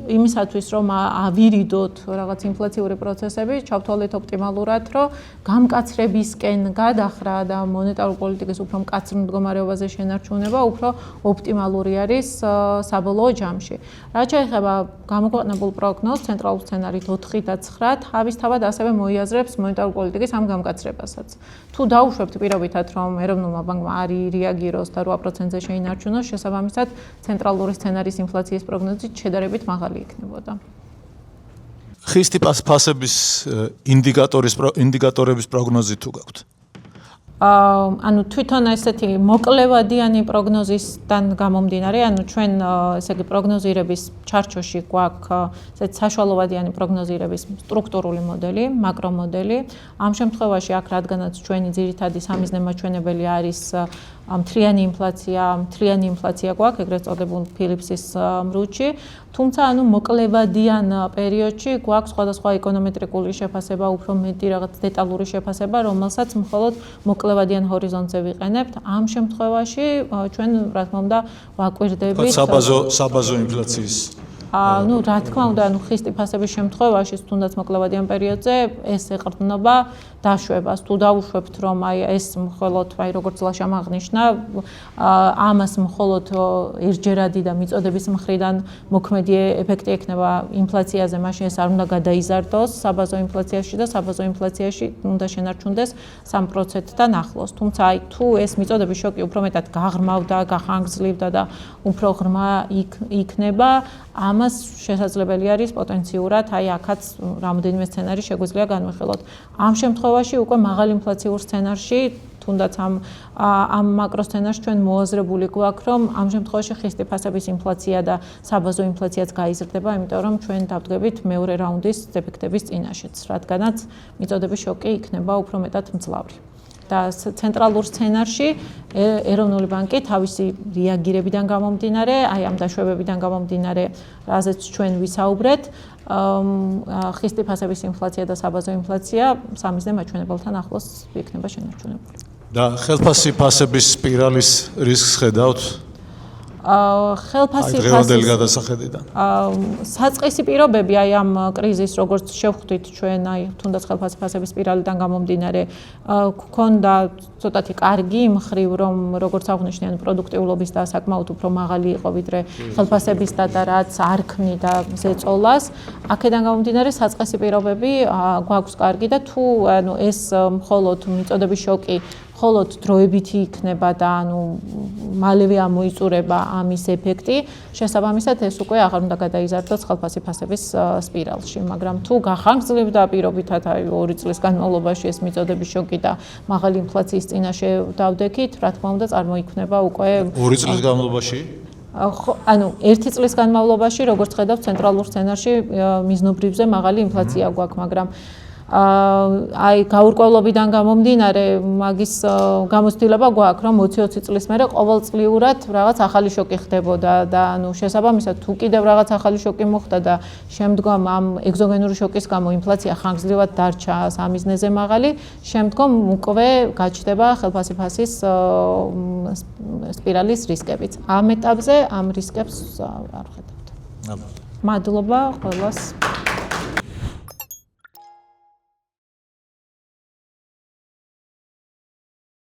იმისათვის, რომ ავირიდოთ რაღაც ინფლაციური პროცესები, ჩავთვალეთ ოპტიმალურად, რომ გამკაცრებისკენ გადახრა და მონეტარული პოლიტიკის უფრო მკაცრ მდგომარეობაზე შენარჩუნება უფრო ოპტიმალური არის საბოლოო ჯამში. რაც შეეხება გამოქვეყნებულ პროგნოზს, ცენტრალურ სცენარით 4 და 9, თავისთავად ასევე მოიაზრებს მონეტარული პოლიტიკის ამ გამკაცრებასაც. თუ დაუშვებთ პირობითად, რომ ეროვნულმა ბანკმა არ რეაგიროს და 8%-ზე შეინარჩუნოს, შესაბამისად, ცენტრალური სცენარის ინფლაციის პროგნოზი შედარებით მაღალი იქნებოდა. ხისტი ფასების ინდიკატორების პროგნოზი თუ გაქვთ? თვითონ ესეთი მოკლევადიანი პროგნოზისგან გამომდინარე, ჩვენ ესე იგი პროგნოზირების ჩარჩოში გვაქვს ესეთი საშუალოვადიანი პროგნოზირების სტრუქტურული მოდელი, მაკრომოდელი. ამ შემთხვევაში აქ რადგანაც ჩვენი ძირითადი სამიზნე მაჩვენებელი არის მთლიანი ინფლაცია გვაქვს, ეგრეთ წოდებულ ფილიპსის მრუჩი, თუმცა ანუ მოკლებადიან პერიოდში გვაქვს სხვადასხვა ეკონომეტრიკული შეფასება, უფრო მეტი რაღაც დეტალური შეფასება, რომელსაც მხოლოდ მოკლებადიან ჰორიზონტზე ვიყენებთ. ამ შემთხვევაში ჩვენ რა თქმა უნდა ვაკვირდებით საბაზო ინფლაციის ну, რა თქმა უნდა, ანუ ხისტი ფასების შემთხვევაში, თუნდაც მოკლებადიან პერიოდზე ეს ეყრდნობა დაშვებას. თუ დავუშვებთ, რომ აი ეს მხოლოდ, აი როგორც ლაშამ აღნიშნა, ამას მხოლოდ ერთჯერადი და მიწოდების მხრიდან მოქმედი ეფექტი ექნება ინფლაციაზე, მაშინ ეს არ უნდა გადაიზარდოს საბაზო ინფლაციაში და საბაზო ინფლაციაში უნდა შენარჩუნდეს 3%-თან ახლოს. თუმცა აი თუ ეს მიწოდების შოკი უფრო მეტად გაღრმავდა, გახანგრძლივდა და უფრო ღრმა იქნება, ამას შესაძლებელი არის პოტენციურად აი აქაც რამოდენიმე სცენარი შეგვიძლია განვიხილოთ. ამ შემთხვევაში უკვე მაღალ ინფლაციურ სცენარში თუნდაც ამ მაკრო სცენარში ჩვენ მოაზრებული გვაქვს, რომ ამ შემთხვევაში ხისტი ფასების ინფლაცია და საბაზო ინფლაციაც გაიზრდება, იმიტომ რომ ჩვენ დავდგებით მეორე რაუნდის ეფექტების წინაშეც, რადგანაც მიწოდების შოკი იქნება უფრო მეტად მძლავრი. და ცენტრალურ სცენარში ეროვნული ბანკი თავისი რეაგირებიდან გამომდინარე, აი ამ დაშვებებიდან გამომდინარე, რაზეც ჩვენ ვისაუბრეთ, ხისტი ფასების ინფლაცია და საბაზო ინფლაცია სამიზნე მაჩვენებელთან ახლოს იქნება შენარჩუნებული. და ხელფასი ფასების სპირალის რისკს ხედავთ? ხელფასი დღევანდელი გადასახედიდან. საწყისი პირობები აი ამ კრიზისს როგორც შევხვდით ჩვენ აი თუნდაც ხელფასი ფასების სპირალიდან გამომდინარე გქონდა ცოტათი კარგი მხრივ რომ როგორც აღნიშნე პროდუქტიულობის და საკმაოდ უფრო მაღალი იყო ვიდრე ხელფასების და რაც არ ქმნიდა ზეწოლას აქედან გამომდინარე საწყისი პირობები გვაქვს კარგი და თუ ანუ ეს მხოლოდ მიწოდების შოკი მხოლოდ დროებითი იქნება და ანუ მალევე ამოიწურება ამის ეფექტი, შესაბამისად ეს უკვე აღარ უნდა გადაიზარდოს ხელფასი ფასების სპირალში, მაგრამ თუ გახანგრძლივდა პირობითად აი 2 წლის განმავლობაში ეს მიწოდების შოკი და მაღალი ინფლაციის წინაშე დავდექით, რა თქმა უნდა წარმოიქმნება უკვე 2 წლის განმავლობაში? ანუ 1 წლის განმავლობაში, როგორც ხედავთ, ცენტრალურ სცენარში მიზნობრივზე მაღალი ინფლაცია გვაქვს, მაგრამ აი გაურკვევლობიდან გამომდინარე მაგის გამოცდილება გვაქვს რომ 20-20 წლის მერე ყოველწლიურად რაღაც ახალი შოკი ხდებოდა და ანუ შესაბამისად თუ კიდევ რაღაც ახალი შოკი მოხდა და შემდგომ ამ ეგზოგენური შოკის გამო ინფლაცია ხანგრძლივად დარჩა სამიზნეზე მაღალი, შემდგომ უკვე გაჩნდება ხელფასი ფასის სპირალის რისკებიც. ამ ეტაპზე ამ რისკებს არ ხედავთ. მადლობა ყველას.